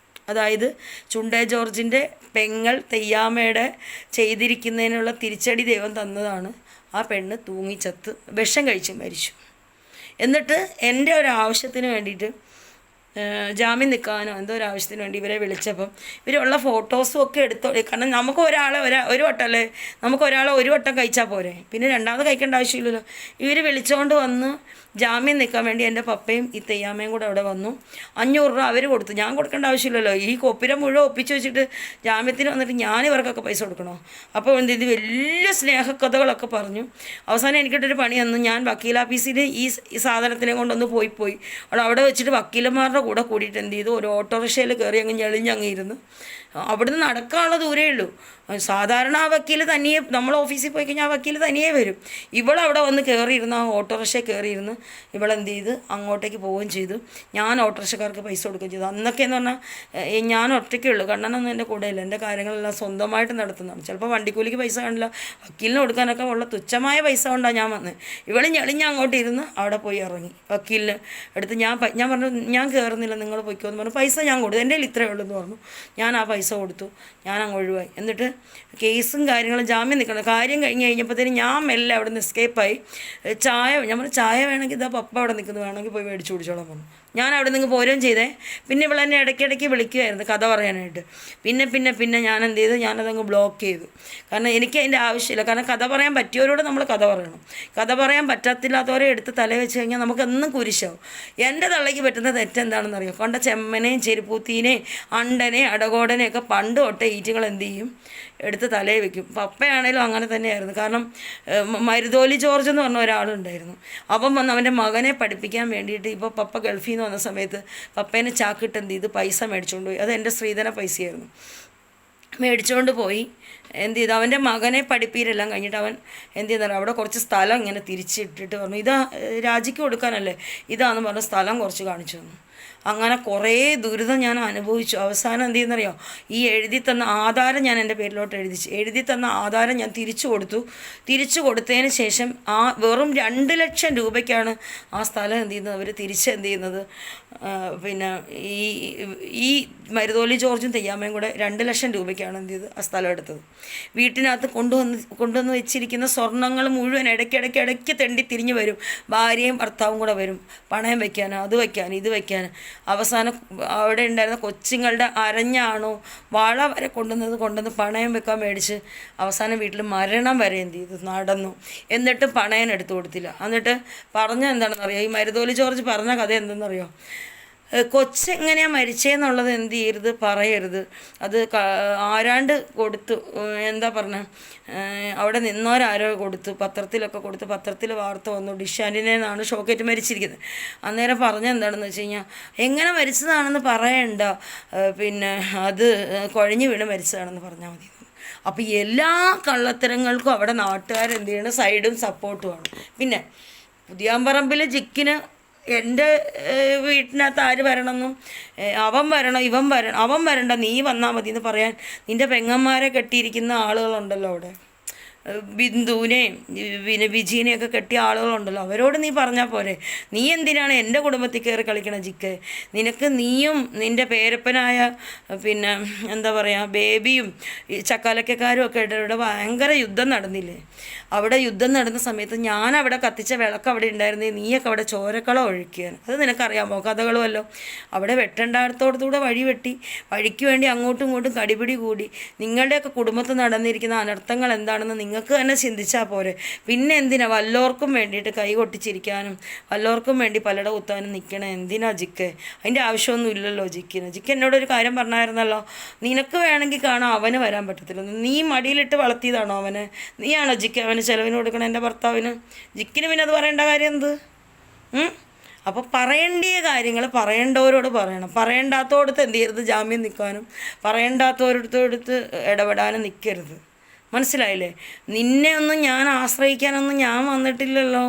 S1: അതായത് ചുണ്ടേ ജോർജിൻ്റെ പെങ്ങൾ തെയ്യാമ്മയുടെ ചെയ്തിരിക്കുന്നതിനുള്ള തിരിച്ചടി ദൈവം തന്നതാണ്. ആ പെണ്ണ് തൂങ്ങിച്ചത്ത് വിഷം കഴിച്ച് മരിച്ചു. എന്നിട്ട് എൻ്റെ ഒരു ആവശ്യത്തിന് വേണ്ടിയിട്ട് ജാമ്യം നിൽക്കാനോ എന്തോ ഒരു ആവശ്യത്തിന് വേണ്ടി ഇവരെ വിളിച്ചപ്പം ഇവരുള്ള ഫോട്ടോസും ഒക്കെ എടുത്തോ. കാരണം നമുക്ക് ഒരാളെ ഒരു വട്ടമല്ലേ, നമുക്ക് ഒരാളെ ഒരു വട്ടം കഴിച്ചാൽ പോരെ, പിന്നെ രണ്ടാമത് കഴിക്കേണ്ട ആവശ്യമില്ലല്ലോ. ഇവർ വിളിച്ചുകൊണ്ട് വന്ന് ജാമ്യം നിൽക്കാൻ വേണ്ടി എൻ്റെ പപ്പയും ഈ തെയ്യാമ്മയും കൂടെ അവിടെ വന്നു. 500 രൂപ അവർ കൊടുത്തു. ഞാൻ കൊടുക്കേണ്ട ആവശ്യമില്ലല്ലോ. ഈ കൊപ്പിര മുഴുവൻ ഒപ്പിച്ച് വെച്ചിട്ട് ജാമ്യത്തിന് വന്നിട്ട് ഞാൻ ഇവർക്കൊക്കെ പൈസ കൊടുക്കണോ? അപ്പോൾ എന്ത് ചെയ്ത് വലിയ സ്നേഹക്കഥകളൊക്കെ പറഞ്ഞു. അവസാനം എനിക്കിട്ടൊരു പണി തന്നു. ഞാൻ വക്കീലാഫീസിൽ ഈ സാധനത്തിനെ കൊണ്ടൊന്ന് പോയി അവിടെ വെച്ചിട്ട് വക്കീലന്മാരുടെ കൂടെ കൂടിയിട്ട് എന്ത് ചെയ്തു, ഒരു ഓട്ടോറിക്ഷയിൽ കയറി അങ്ങ് ഞെളിഞ്ഞങ്ങ് ഇരുന്ന്. അവിടുന്ന് നടക്കാനുള്ള ദൂരേ ഉള്ളൂ. സാധാരണ ആ വക്കീൽ തനിയെ, നമ്മൾ ഓഫീസിൽ പോയി കഴിഞ്ഞാൽ ആ വക്കീൽ തനിയെ വരും. ഇവളവിടെ വന്ന് കയറിയിരുന്ന് ആ ഓട്ടോറിക്ഷയിൽ കയറിയിരുന്ന് ഇവളെന്ത് ചെയ്ത് അങ്ങോട്ടേക്ക് പോവുകയും ചെയ്തു. ഞാൻ ഓട്ടോറിക്ഷക്കാർക്ക് പൈസ കൊടുക്കുകയും ചെയ്തു. അന്നൊക്കെ എന്ന് പറഞ്ഞാൽ ഞാൻ ഒറ്റയ്ക്കേ ഉള്ളൂ, കണ്ണനൊന്നും എൻ്റെ കൂടെ ഇല്ല. എൻ്റെ കാര്യങ്ങളെല്ലാം സ്വന്തമായിട്ട് നടത്തുന്നതാണ്. ചിലപ്പോൾ വണ്ടിക്കൂലിക്ക് പൈസ കാണില്ല, വക്കീലിന് കൊടുക്കാനൊക്കെ ഉള്ള തുച്ഛമായ പൈസ കൊണ്ടാണ് ഞാൻ വന്നത്. ഇവൾ ഞെളിഞ്ഞ് അങ്ങോട്ട് ഇരുന്ന് അവിടെ പോയി ഇറങ്ങി. വക്കീലിന് അടുത്ത് ഞാൻ പറഞ്ഞു, ഞാൻ കയറുന്നില്ല, നിങ്ങൾ പോയിക്കോന്ന് പറഞ്ഞു. പൈസ ഞാൻ കൊടുത്തു, എൻ്റെ കയ്യിൽ ഇത്രയേ ഉള്ളൂ എന്ന് പറഞ്ഞു. ഞാൻ ആ പൈസ കൊടുത്തു, ഞാൻ അങ്ങ് ഒഴിവായി. എന്നിട്ട് കേസും കാര്യങ്ങളും ജാമ്യം നിൽക്കണം. കാര്യം കഴിഞ്ഞപ്പോഴത്തേനും ഞാൻ മെല്ലെ അവിടെ നിന്ന് എസ്കേപ്പായി. ഞാൻ പറഞ്ഞു, ചായ വേണമെങ്കിൽ ഇതാ പപ്പ അവിടെ നിൽക്കുന്നത്, വേണമെങ്കിൽ പോയി മേടിച്ച് കുടിച്ചോളാൻ പറഞ്ഞു. ഞാൻ അവിടെ നിന്ന് പോരുകയും ചെയ്തേ. പിന്നെ ഇവളെന്നെ ഇടയ്ക്കിടയ്ക്ക് വിളിക്കുമായിരുന്നു കഥ പറയാനായിട്ട്. പിന്നെ ഞാൻ എന്ത് ചെയ്തു, ഞാനതങ്ങ് ബ്ലോക്ക് ചെയ്തു. കാരണം എനിക്ക് അതിൻ്റെ ആവശ്യമില്ല. കാരണം കഥ പറയാൻ പറ്റിയവരോട് നമ്മൾ കഥ പറയണം. കഥ പറയാൻ പറ്റത്തില്ലാത്തവരെ എടുത്ത് തല വെച്ച് കഴിഞ്ഞാൽ നമുക്കെന്നും കുരിശാവും. എൻ്റെ തള്ളയ്ക്ക് പറ്റുന്ന തെറ്റെന്താണെന്നറിയോ? കൊണ്ട ചെമ്മനെയും ചെരുപ്പൂത്തീനെയും അണ്ടനെ അടകോടനെയൊക്കെ പണ്ട് തൊട്ടേ ഈറ്റുകൾ എന്ത് ചെയ്യും, എടുത്ത് തലയിൽ വെക്കും. പപ്പയാണേലും അങ്ങനെ തന്നെയായിരുന്നു. കാരണം മരുതോലി ജോർജ് എന്ന് പറഞ്ഞ ഒരാളുണ്ടായിരുന്നു. അപ്പം വന്ന് അവൻ്റെ മകനെ പഠിപ്പിക്കാൻ വേണ്ടിയിട്ട് ഇപ്പോൾ പപ്പ ഗൾഫിൽ നിന്ന് വന്ന സമയത്ത് പപ്പേനെ ചാക്കിട്ട് എന്ത് ചെയ്ത് പൈസ മേടിച്ചുകൊണ്ട് പോയി. അത് എൻ്റെ സ്ത്രീധന പൈസയായിരുന്നു. മേടിച്ചുകൊണ്ട് പോയി എന്ത് ചെയ്തു, അവൻ്റെ മകനെ പഠിപ്പീരെല്ലാം കഴിഞ്ഞിട്ട് അവൻ എന്ത് ചെയ്താലും അവിടെ കുറച്ച് സ്ഥലം ഇങ്ങനെ തിരിച്ചിട്ടിട്ട് പറഞ്ഞു, ഇതാ രാജിക്ക് കൊടുക്കാനല്ലേ, ഇതാന്ന് പറഞ്ഞ സ്ഥലം കുറച്ച് കാണിച്ചു തന്നു. അങ്ങനെ കുറേ ദുരിതം ഞാൻ അനുഭവിച്ചു. അവസാനം എന്ത് ചെയ്യുന്നറിയോ, ഈ എഴുതി തന്ന ആധാരം ഞാൻ എൻ്റെ പേരിലോട്ട് എഴുതി തന്ന ആധാരം ഞാൻ തിരിച്ചു കൊടുത്തതിന് ശേഷം വെറും 2 ലക്ഷം രൂപയ്ക്കാണ് ആ സ്ഥലം എന്ത് ചെയ്യുന്നത്, അവർ എന്ത് ചെയ്യുന്നത്, പിന്നെ ഈ മരുതോലി ജോർജും തെയ്യാമ്മയും കൂടെ 2 ലക്ഷം രൂപയ്ക്കാണ് എന്ത് ചെയ്ത് ആ സ്ഥലം എടുത്തത്. വീട്ടിനകത്ത് കൊണ്ടുവന്ന് വെച്ചിരിക്കുന്ന സ്വർണ്ണങ്ങൾ മുഴുവൻ ഇടയ്ക്ക് തെണ്ടി തിരിഞ്ഞ് വരും. ഭാര്യയും ഭർത്താവും കൂടെ വരും പണയം വയ്ക്കാൻ, അത് വയ്ക്കാൻ, ഇത് വയ്ക്കാൻ. അവസാനം അവിടെ ഉണ്ടായിരുന്ന കൊച്ചുങ്ങളുടെ അരഞ്ഞാണോ വള വരെ കൊണ്ടുവന്ന് പണയം വെക്കാൻ മേടിച്ച് അവസാനം വീട്ടിൽ മരണം വരെ എന്ത് ചെയ്തു, നടന്നു. എന്നിട്ട് പണയം എടുത്തു കൊടുത്തില്ല. എന്നിട്ട് പറഞ്ഞ എന്താണെന്നറിയോ, ഈ മരുതോലി ജോർജ് പറഞ്ഞ കഥ എന്തെന്നറിയോ, കൊച്ചെങ്ങനെയാണ് മരിച്ചതെന്നുള്ളത് എന്ത് ചെയ്യരുത്, പറയരുത്. അത് ആരാണ്ട് കൊടുത്തു, എന്താ പറഞ്ഞ, അവിടെ നിന്നോരാരോ കൊടുത്തു, പത്രത്തിൽ വാർത്ത വന്നു, ഡിഷാൻറ്റിനെന്നാണ് ഷോക്കേറ്റ് മരിച്ചിരിക്കുന്നത്. അന്നേരം പറഞ്ഞെന്താണെന്ന് വെച്ച് കഴിഞ്ഞാൽ, എങ്ങനെ മരിച്ചതാണെന്ന് പറയണ്ട, പിന്നെ അത് കുഴഞ്ഞു വീണ് മരിച്ചതാണെന്ന് പറഞ്ഞാൽ മതി. അപ്പോൾ എല്ലാ കള്ളത്തരങ്ങൾക്കും അവിടെ നാട്ടുകാരെന്ത് ചെയ്യണം, സൈഡും സപ്പോർട്ടുമാണ്. പിന്നെ പുതിയാമ്പറമ്പിൽ ജിക്കിന് എൻ്റെ വീട്ടിനകത്ത് ആര് വരണമെന്നും അവൻ വരണം അവൻ വരണ്ട നീ വന്നാൽ മതി എന്ന് പറയാൻ നിൻ്റെ പെങ്ങന്മാരെ കെട്ടിയിരിക്കുന്ന ആളുകളുണ്ടല്ലോ അവിടെ, ബിന്ദുവിനെയും പിന്നെ വിജീനെയൊക്കെ കെട്ടിയ ആളുകളുണ്ടല്ലോ, അവരോട് നീ പറഞ്ഞാൽ പോരെ. നീ എന്തിനാണ് എൻ്റെ കുടുംബത്തിൽ കയറി കളിക്കണം ജിക്ക്? നിനക്ക് നീയും നിൻ്റെ പേരപ്പനായ പിന്നെ എന്താ പറയുക ബേബിയും ചക്കാലക്കാരും ഒക്കെ ഇവിടെ ഭയങ്കര യുദ്ധം നടന്നില്ലേ? അവിടെ യുദ്ധം നടന്ന സമയത്ത് ഞാൻ അവിടെ കത്തിച്ച വിളക്ക് അവിടെ ഉണ്ടായിരുന്നേ, നീയൊക്കെ അവിടെ ചോരക്കളം ഒഴുക്കിയാണ്. അത് നിനക്കറിയാമോ? കഥകളുമല്ലോ. അവിടെ വെട്ടേണ്ടത്തോടത്തൂടെ വഴി വെട്ടി, വഴിക്ക് വേണ്ടി അങ്ങോട്ടും ഇങ്ങോട്ടും കടിപിടി കൂടി. നിങ്ങളുടെയൊക്കെ കുടുംബത്തിൽ നടന്നിരിക്കുന്ന അനർത്ഥങ്ങൾ എന്താണെന്ന് നിങ്ങൾക്ക് തന്നെ ചിന്തിച്ചാൽ പോരെ. പിന്നെ എന്തിനാ വല്ലോർക്കും വേണ്ടിയിട്ട് കൈ കൊട്ടിച്ചിരിക്കാനും വല്ലോർക്കും വേണ്ടി പലട കുത്താനും നിൽക്കണം? എന്തിനാ ജിക്ക്? അതിൻ്റെ ആവശ്യമൊന്നും ഇല്ലല്ലോ ജിക്കിന്. ജിക്ക് എന്നോടൊരു കാര്യം പറഞ്ഞായിരുന്നല്ലോ, നിനക്ക് വേണമെങ്കിൽ കാണാം, അവന് വരാൻ പറ്റത്തില്ല. നീ മടിയിലിട്ട് വളർത്തിയതാണോ അവന്? നീയാണോ ജിക്ക് അവന് ചിലവിന് കൊടുക്കണം എൻ്റെ ഭർത്താവിന്? ജിക്കിന് പിന്നെ അത് പറയേണ്ട കാര്യം എന്ത്? അപ്പോൾ പറയേണ്ടിയ കാര്യങ്ങൾ പറയേണ്ടവരോട് പറയണം. പറയേണ്ടാത്തോടത്ത് എന്ത് ചെയ്യരുത്, ജാമ്യം നിൽക്കാനും പറയേണ്ടാത്തവരടുത്ത് ഇടപെടാനും നിൽക്കരുത്. മനസ്സിലായില്ലേ? നിന്നെ ഒന്നും ഞാൻ ആശ്രയിക്കാനൊന്നും ഞാൻ വന്നിട്ടില്ലല്ലോ.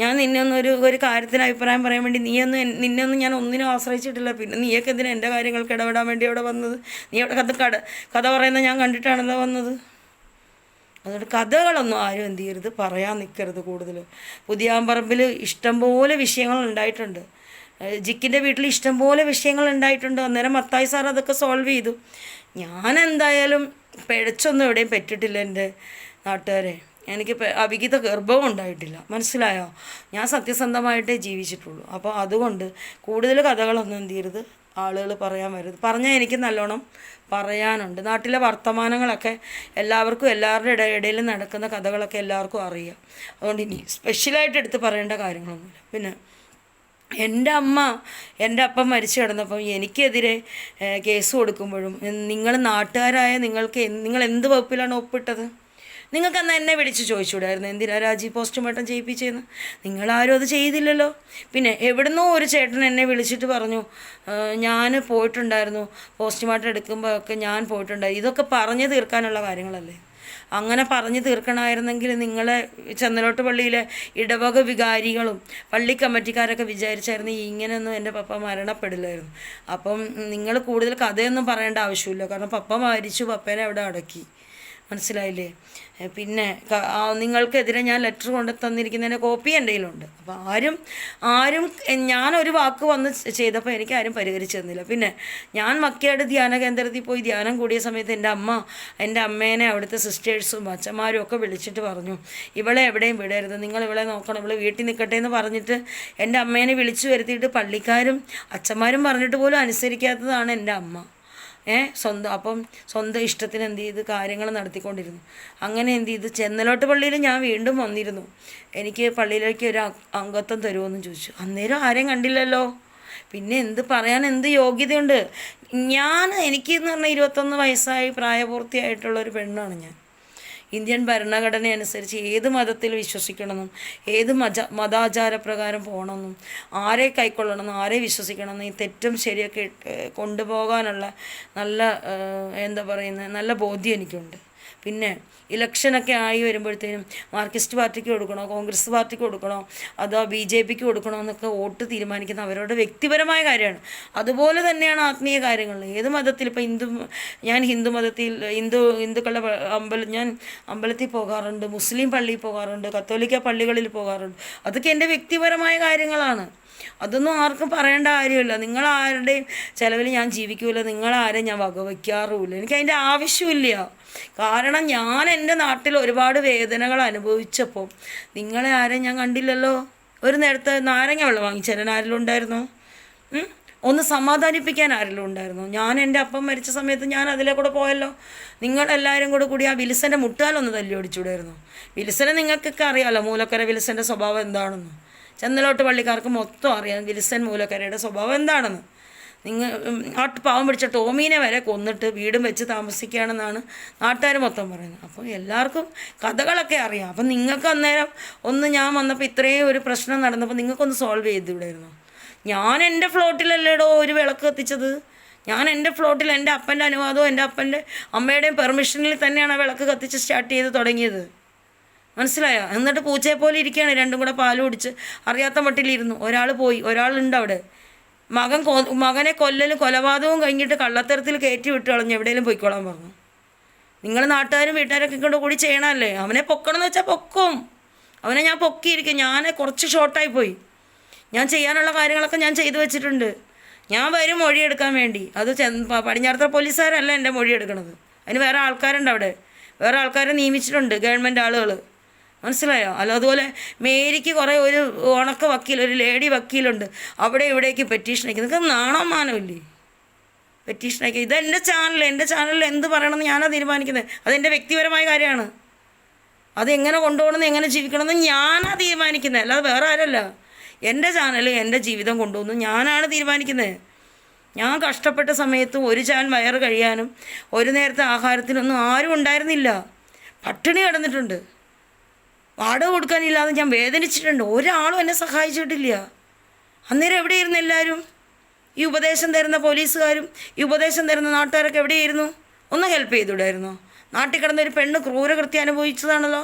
S1: ഞാൻ നിന്നെ ഒന്നും ഒരു കാര്യത്തിന് അഭിപ്രായം പറയാൻ വേണ്ടി നിന്നെ ഒന്നും ഞാൻ ഒന്നിനും ആശ്രയിച്ചിട്ടില്ല. പിന്നെ നീയൊക്കെ എന്തിനാ എൻ്റെ കാര്യങ്ങൾക്ക് ഇടപെടാൻ വേണ്ടി അവിടെ വന്നത്? നീ അവിടെ കഥ പറയുന്നത് ഞാൻ കണ്ടിട്ടാണല്ലോ വന്നത്. അതുകൊണ്ട് കഥകളൊന്നും ആരും എന്ത് ചെയ്യരുത്, പറയാൻ നിൽക്കരുത് കൂടുതൽ. പുതിയാമ്പറമ്പിൽ ഇഷ്ടംപോലെ വിഷയങ്ങൾ ഉണ്ടായിട്ടുണ്ട്. ജിക്കിൻ്റെ വീട്ടിൽ ഇഷ്ടംപോലെ വിഷയങ്ങൾ ഉണ്ടായിട്ടുണ്ട്. അന്നേരം മത്തായി സാർ അതൊക്കെ സോൾവ് ചെയ്തു. ഞാൻ എന്തായാലും പിഴച്ചൊന്നും എവിടെയും പറ്റിയിട്ടില്ല എൻ്റെ നാട്ടുകാരെ. എനിക്ക് അവിഹിത ഗർഭവും ഉണ്ടായിട്ടില്ല. മനസ്സിലായോ? ഞാൻ സത്യസന്ധമായിട്ടേ ജീവിച്ചിട്ടുള്ളൂ. അപ്പോൾ അതുകൊണ്ട് കൂടുതൽ കഥകളൊന്നും എന്ത് ചെയ്യരുത്, ആളുകൾ പറയാൻ വരരുത്. പറഞ്ഞാൽ എനിക്ക് നല്ലോണം പറയാനുണ്ട്. നാട്ടിലെ വർത്തമാനങ്ങളൊക്കെ എല്ലാവർക്കും എല്ലാവരുടെ ഇടയിൽ നടക്കുന്ന കഥകളൊക്കെ എല്ലാവർക്കും അറിയാം. അതുകൊണ്ട് ഇനി സ്പെഷ്യലായിട്ട് എടുത്ത് പറയേണ്ട കാര്യങ്ങളൊന്നുമില്ല. പിന്നെ എൻ്റെ അപ്പം മരിച്ചു കിടന്നപ്പം എനിക്കെതിരെ കേസ് കൊടുക്കുമ്പോഴും നിങ്ങൾ നാട്ടുകാരായ നിങ്ങൾ എന്ത് വകുപ്പിലാണ് ഒപ്പിട്ടത്? നിങ്ങൾക്ക് അന്ന് എന്നെ വിളിച്ച് ചോദിച്ചുകൂടായിരുന്നു എന്തിനാ രാജി പോസ്റ്റ്മോർട്ടം ചെയ്യിപ്പിച്ചതെന്ന്? നിങ്ങളാരും അത് ചെയ്തില്ലല്ലോ. പിന്നെ എവിടുന്നോ ഒരു ചേട്ടൻ എന്നെ വിളിച്ചിട്ട് പറഞ്ഞു ഞാൻ പോയിട്ടുണ്ടായിരുന്നു, പോസ്റ്റ്മോർട്ടം എടുക്കുമ്പോൾ ഒക്കെ ഞാൻ പോയിട്ടുണ്ടായി. ഇതൊക്കെ പറഞ്ഞു തീർക്കാനുള്ള കാര്യങ്ങളല്ലേ? അങ്ങനെ പറഞ്ഞു തീർക്കണമായിരുന്നെങ്കിൽ നിങ്ങളെ ചെന്നലോട്ട് പള്ളിയിലെ ഇടവക വികാരികളും പള്ളി കമ്മിറ്റിക്കാരൊക്കെ വിചാരിച്ചായിരുന്നു ഇങ്ങനെയൊന്നും എൻ്റെ പപ്പ മരണപ്പെടില്ലായിരുന്നു. അപ്പം നിങ്ങൾ കൂടുതൽ കഥയൊന്നും പറയേണ്ട ആവശ്യമില്ല. കാരണം പപ്പ മരിച്ചു, പപ്പേനെ അവിടെ അടക്കി. മനസ്സിലായില്ലേ? പിന്നെ നിങ്ങൾക്കെതിരെ ഞാൻ ലെറ്റർ കൊണ്ട് തന്നിരിക്കുന്നതിൻ്റെ കോപ്പി എൻ്റെ കയ്യിലുണ്ട്. അപ്പോൾ ആരും ഞാനൊരു വാക്ക് വന്ന് ചെയ്തപ്പോൾ എനിക്ക് ആരും പരിഹരിച്ചു തന്നില്ല. പിന്നെ ഞാൻ മക്കയുടെ ധ്യാന കേന്ദ്രത്തിൽ പോയി ധ്യാനം കൂടിയ സമയത്ത് എൻ്റെ അമ്മേനെ അവിടുത്തെ സിസ്റ്റേഴ്സും അച്ഛന്മാരും ഒക്കെ വിളിച്ചിട്ട് പറഞ്ഞു ഇവളെ എവിടെയും വിടരുത്, നിങ്ങൾ ഇവളെ നോക്കണം, ഇവളെ വീട്ടിൽ നിൽക്കട്ടെ എന്ന് പറഞ്ഞിട്ട് എൻ്റെ അമ്മേനെ വിളിച്ചു വരുത്തിയിട്ട് പള്ളിക്കാരും അച്ഛന്മാരും പറഞ്ഞിട്ട് പോലും അനുസരിക്കാത്തതാണ് എൻ്റെ അമ്മ. സ്വന്തം ഇഷ്ടത്തിന് എന്ത് ചെയ്ത് കാര്യങ്ങൾ നടത്തിക്കൊണ്ടിരുന്നു. അങ്ങനെ എന്ത് ചെയ്ത് ചെന്നലോട്ട് പള്ളിയിൽ ഞാൻ വീണ്ടും വന്നിരുന്നു. എനിക്ക് പള്ളിയിലേക്ക് ഒരു അംഗത്വം തരുമോയെന്ന് ചോദിച്ചു. അന്നേരം ആരെയും കണ്ടില്ലല്ലോ. പിന്നെ എന്ത് പറയാൻ എന്ത് യോഗ്യതയുണ്ട്? എനിക്കെന്ന് പറഞ്ഞാൽ 21 വയസ്സായി പ്രായപൂർത്തിയായിട്ടുള്ളൊരു പെണ്ണാണ് ഞാൻ. ഇന്ത്യൻ ഭരണഘടന അനുസരിച്ച് ഏത് മതത്തിൽ വിശ്വസിക്കണമെന്നും ഏത് മതാചാരപ്രകാരം പോകണമെന്നും ആരെ കൈക്കൊള്ളണമെന്നും ആരെ വിശ്വസിക്കണമെന്നും ഈ തെറ്റും ശരിയൊക്കെ കൊണ്ടുപോകാനുള്ള നല്ല ബോധ്യം എനിക്കുണ്ട്. പിന്നെ ഇലക്ഷനൊക്കെ ആയി വരുമ്പോഴത്തേനും മാർക്സിസ്റ്റ് പാർട്ടിക്ക് കൊടുക്കണോ, കോൺഗ്രസ് പാർട്ടിക്ക് കൊടുക്കണോ, അതോ BJPക്ക് കൊടുക്കണോ എന്നൊക്കെ വോട്ട് തീരുമാനിക്കുന്ന അവരുടെ വ്യക്തിപരമായ കാര്യമാണ്. അതുപോലെ തന്നെയാണ് ആത്മീയ കാര്യങ്ങളിൽ. ഏത് മതത്തിൽ ഇപ്പോൾ ഞാൻ ഹിന്ദു മതത്തിൽ ഹിന്ദുക്കളുടെ ഞാൻ അമ്പലത്തിൽ പോകാറുണ്ട്, മുസ്ലിം പള്ളിയിൽ പോകാറുണ്ട്, കത്തോലിക്ക പള്ളികളിൽ പോകാറുണ്ട്. അതൊക്കെ എൻ്റെ വ്യക്തിപരമായ കാര്യങ്ങളാണ്. അതൊന്നും ആർക്കും പറയേണ്ട കാര്യമില്ല. നിങ്ങളാരുടെയും ചിലവിൽ ഞാൻ ജീവിക്കില്ല, നിങ്ങളാരെയും ഞാൻ വകവയ്ക്കാറുമില്ല. എനിക്കതിൻ്റെ ആവശ്യമില്ല. കാരണം ഞാൻ എൻ്റെ നാട്ടിൽ ഒരുപാട് വേദനകൾ അനുഭവിച്ചപ്പോൾ നിങ്ങളെ ആരെയും ഞാൻ കണ്ടില്ലല്ലോ. ഒരു നേരത്തെ നാരങ്ങ വെള്ളം വാങ്ങിച്ചേരാൻ ആരെങ്കിലും ഉണ്ടായിരുന്നോ? ഒന്ന് സമാധാനിപ്പിക്കാൻ ആരെങ്കിലും ഉണ്ടായിരുന്നോ? ഞാൻ എൻ്റെ അപ്പം മരിച്ച സമയത്ത് ഞാൻ അതിലെ കൂടെ പോയല്ലോ. നിങ്ങളെല്ലാവരും കൂടി ആ വിൽസൻ്റെ മുട്ടാലൊന്ന് തല്ലി ഓടിച്ചുകൂടായിരുന്നു. വിൽസനെ നിങ്ങൾക്കൊക്കെ അറിയാമല്ലോ, മൂലക്കര വിൽസൻ്റെ സ്വഭാവം എന്താണെന്ന്. ചെന്നലോട്ട് പള്ളിക്കാർക്ക് മൊത്തം അറിയാം വിൽസൻ മൂലക്കരയുടെ സ്വഭാവം എന്താണെന്ന്. പാവം പിടിച്ച ടോമീനെ വരെ കൊന്നിട്ട് വീടും വെച്ച് താമസിക്കുകയാണെന്നാണ് നാട്ടുകാർ മൊത്തം പറയുന്നത്. അപ്പോൾ എല്ലാവർക്കും കഥകളൊക്കെ അറിയാം. അപ്പം നിങ്ങൾക്ക് അന്നേരം ഞാൻ വന്നപ്പോൾ ഇത്രയും ഒരു പ്രശ്നം നടന്നപ്പോൾ നിങ്ങൾക്കൊന്ന് സോൾവ് ചെയ്തുവിടായിരുന്നു. ഞാൻ എൻ്റെ ഫ്ലോട്ടിലല്ലേടോ ഒരു വിളക്ക് കത്തിച്ചത്. ഞാൻ എൻ്റെ ഫ്ലോട്ടിൽ എൻ്റെ അപ്പൻ്റെ അനുവാദവും എൻ്റെ അപ്പൻ്റെ അമ്മയുടെയും പെർമിഷനിൽ തന്നെയാണ് ആ വിളക്ക് കത്തിച്ച് സ്റ്റാർട്ട് ചെയ്ത് തുടങ്ങിയത്. മനസ്സിലായോ? എന്നിട്ട് പൂച്ചയെ പോലെ ഇരിക്കുകയാണ്, രണ്ടും കൂടെ പാല് കുടിച്ച് അറിയാത്ത മട്ടിലിരുന്നു. ഒരാൾ പോയി, ഒരാളുണ്ട് അവിടെ. മകനെ കൊല്ലലും കൊലപാതകവും കഴിഞ്ഞിട്ട് കള്ളത്തരത്തിൽ കയറ്റി വിട്ട് കളഞ്ഞു, എവിടെയെങ്കിലും പോയിക്കോളാൻ പറഞ്ഞു. നിങ്ങൾ നാട്ടുകാരും വീട്ടുകാരൊക്കെ കൊണ്ട് കൂടി ചെയ്യണമല്ലേ? അവനെ പൊക്കണമെന്ന് വെച്ചാൽ പൊക്കും. അവനെ ഞാൻ പൊക്കിയിരിക്കും. ഞാൻ കുറച്ച് ഷോർട്ടായി പോയി. ഞാൻ ചെയ്യാനുള്ള കാര്യങ്ങളൊക്കെ ഞാൻ ചെയ്തു വെച്ചിട്ടുണ്ട്. ഞാൻ വരും മൊഴിയെടുക്കാൻ വേണ്ടി. അത് പടിഞ്ഞാറത്തറ പോലീസുകാരല്ല എൻ്റെ മൊഴിയെടുക്കണത്. അതിന് വേറെ ആൾക്കാരുണ്ട് അവിടെ, വേറെ ആൾക്കാരെ നിയമിച്ചിട്ടുണ്ട്, ഗവൺമെൻറ് ആളുകൾ. മനസ്സിലായോ? അല്ല അതുപോലെ മേരിക്ക് കുറേ ഒരു ഉണക്ക വക്കീൽ, ഒരു ലേഡി വക്കീലുണ്ട്, അവിടെ ഇവിടേക്ക് പെറ്റീഷൻ അയക്കും. നിങ്ങൾക്ക് നാണം മാനമില്ലേ പെറ്റീഷൻ അയക്കുക? ഇതെൻ്റെ ചാനൽ, എൻ്റെ ചാനലിൽ എന്ത് പറയണമെന്ന് ഞാനാണ് തീരുമാനിക്കുന്നത്. അതെൻ്റെ വ്യക്തിപരമായ കാര്യമാണ്. അതെങ്ങനെ കൊണ്ടുപോകണമെന്ന് എങ്ങനെ ജീവിക്കണമെന്ന് ഞാനാണ് തീരുമാനിക്കുന്നത്, അല്ലാതെ വേറെ ആരല്ല. എൻ്റെ ചാനൽ, എൻ്റെ ജീവിതം കൊണ്ടുപോകുന്നു ഞാനാണ് തീരുമാനിക്കുന്നത്. ഞാൻ കഷ്ടപ്പെട്ട സമയത്ത് ഒരു ചാൻ വയറ് കഴിയാനും ഒരു നേരത്തെ ആഹാരത്തിനൊന്നും ആരും ഉണ്ടായിരുന്നില്ല. പട്ടിണി കിടന്നിട്ടുണ്ട്. വാടക കൊടുക്കാനില്ലാതെ ഞാൻ വേദനിച്ചിട്ടുണ്ട്. ഒരാളും എന്നെ സഹായിച്ചിട്ടില്ല. അന്നേരം എവിടെയായിരുന്നു എല്ലാവരും? ഈ ഉപദേശം തരുന്ന പോലീസുകാരും ഈ ഉപദേശം തരുന്ന നാട്ടുകാരൊക്കെ എവിടെയായിരുന്നു? ഒന്ന് ഹെൽപ്പ് ചെയ്തുവിടായിരുന്നോ? നാട്ടിൽ കിടന്നൊരു പെണ്ണ് ക്രൂരകൃത്യം അനുഭവിച്ചതാണല്ലോ,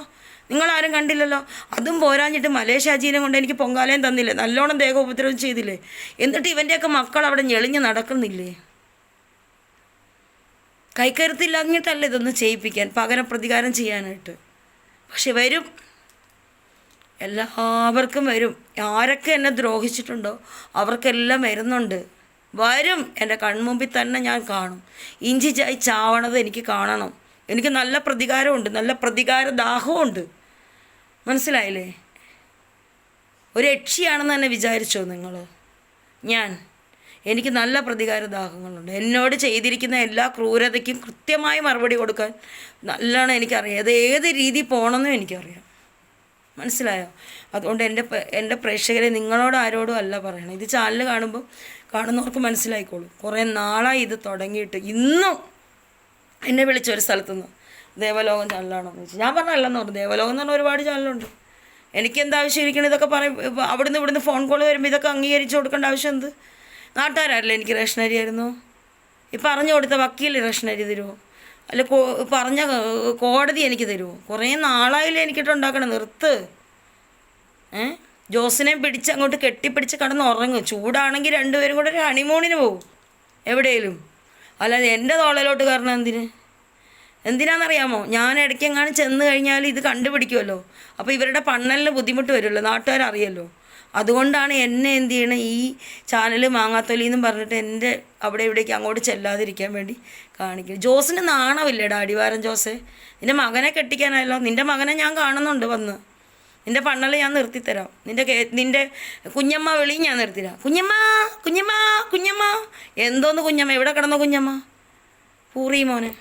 S1: നിങ്ങളാരും കണ്ടില്ലല്ലോ. അതും പോരാഞ്ഞിട്ട് മലേഷ്യാജീനെ കൊണ്ട് എനിക്ക് പൊങ്കാലയും തന്നില്ലേ, നല്ലോണം ദേഹോപദ്രവം ചെയ്തില്ലേ. എന്നിട്ട് ഇവൻ്റെയൊക്കെ മക്കൾ അവിടെ ഞെളിഞ്ഞ് നടക്കുന്നില്ലേ? കൈക്കരുത്തില്ലാഞ്ഞിട്ടല്ല ഇതൊന്ന് ചെയ്യിപ്പിക്കാൻ, പകരം പ്രതികാരം ചെയ്യാനായിട്ട്. പക്ഷെ വരും, എല്ലാവർക്കും വരും. ആരൊക്കെ എന്നെ ദ്രോഹിച്ചിട്ടുണ്ടോ അവർക്കെല്ലാം വരുന്നുണ്ട്, വരും. എൻ്റെ കൺമുമ്പിൽ തന്നെ ഞാൻ കാണും. ഇഞ്ചി ചായി ചാവണത് എനിക്ക് കാണണം. എനിക്ക് നല്ല പ്രതികാരമുണ്ട്, നല്ല പ്രതികാര ദാഹമുണ്ട്. മനസ്സിലായില്ലേ? ഒരു യക്ഷിയാണെന്ന് തന്നെ വിചാരിച്ചോ നിങ്ങൾ? എനിക്ക് നല്ല പ്രതികാര ദാഹങ്ങളുണ്ട്. എന്നോട് ചെയ്തിരിക്കുന്ന എല്ലാ ക്രൂരതയ്ക്കും കൃത്യമായി മറുപടി കൊടുക്കാൻ നല്ലോണം എനിക്കറിയാം. അത് ഏത് രീതി പോകണമെന്നും എനിക്കറിയാം. മനസ്സിലായോ? അതുകൊണ്ട് എൻ്റെ പ്രേക്ഷകരെ നിങ്ങളോട് ആരോടും അല്ല പറയണം. ഇത് ചാനൽ കാണുന്നവർക്ക് മനസ്സിലായിക്കോളും. കുറേ നാളായി ഇത് തുടങ്ങിയിട്ട്. ഇന്നും എന്നെ വിളിച്ചൊരു സ്ഥലത്തുനിന്ന് ദേവലോകം ചാനലാണോ എന്ന് ചോദിച്ചു. ഞാൻ പറഞ്ഞല്ലെന്ന് പറഞ്ഞു. ദേവലോകം എന്ന് പറഞ്ഞാൽ ഒരുപാട് ചാനലുണ്ട്. എനിക്കെന്താവശ്യം ഇരിക്കണം ഇതൊക്കെ പറയും. ഇവിടുന്ന് ഫോൺ കോൾ വരുമ്പോൾ ഇതൊക്കെ അംഗീകരിച്ച് കൊടുക്കേണ്ട ആവശ്യം എന്ത്? നാട്ടുകാരല്ലേ എനിക്ക് റേഷനരി ആയിരുന്നു? ഈ പറഞ്ഞു കൊടുത്ത വക്കീൽ റേഷനരി തരുമോ? അല്ല പറഞ്ഞ കോടതി എനിക്ക് തരുമോ? കുറേ നാളായില്ലേ എനിക്കിട്ടുണ്ടാക്കണം. നിർത്ത്. ജോസിനെ പിടിച്ച് അങ്ങോട്ട് കെട്ടിപ്പിടിച്ച് കിടന്ന് ഉറങ്ങും. ചൂടാണെങ്കിൽ രണ്ടുപേരും കൂടെ ഒരു ഹണിമൂണിന് പോകും എവിടെയെങ്കിലും. അല്ലാതെ എൻ്റെ തോളയിലോട്ട് കയറണം എന്തിനാണെന്നറിയാമോ? ഞാൻ ഇടയ്ക്കെങ്ങാനും ചെന്ന് കഴിഞ്ഞാൽ ഇത് കണ്ടുപിടിക്കുമല്ലോ. അപ്പോൾ ഇവരുടെ പണ്ണലിന് ബുദ്ധിമുട്ട് വരുമല്ലോ, നാട്ടുകാരറിയല്ലോ. അതുകൊണ്ടാണ് എന്നെ എന്ത് ചെയ്യണം, ഈ ചാനൽ മാങ്ങാത്തൊലിന്നും പറഞ്ഞിട്ട് എൻ്റെ അവിടെ ഇവിടേക്ക് അങ്ങോട്ട് ചെല്ലാതിരിക്കാൻ വേണ്ടി കാണിക്കും. ജോസിന് നാണമില്ലേടാ അടിവാരം ജോസേ? നിൻ്റെ മകനെ കെട്ടിക്കാനായല്ലോ. നിൻ്റെ മകനെ ഞാൻ കാണുന്നുണ്ട് വന്ന്. നിൻ്റെ പണ്ണൽ ഞാൻ നിർത്തിത്തരാം. നിൻ്റെ കുഞ്ഞമ്മ വിളിയും ഞാൻ നിർത്തിത്തരാം. കുഞ്ഞമ്മ കുഞ്ഞമ്മ കുഞ്ഞമ്മ. എന്തോന്ന് കുഞ്ഞമ്മ? എവിടെ കിടന്ന കുഞ്ഞമ്മ? പൂറി മോനെ.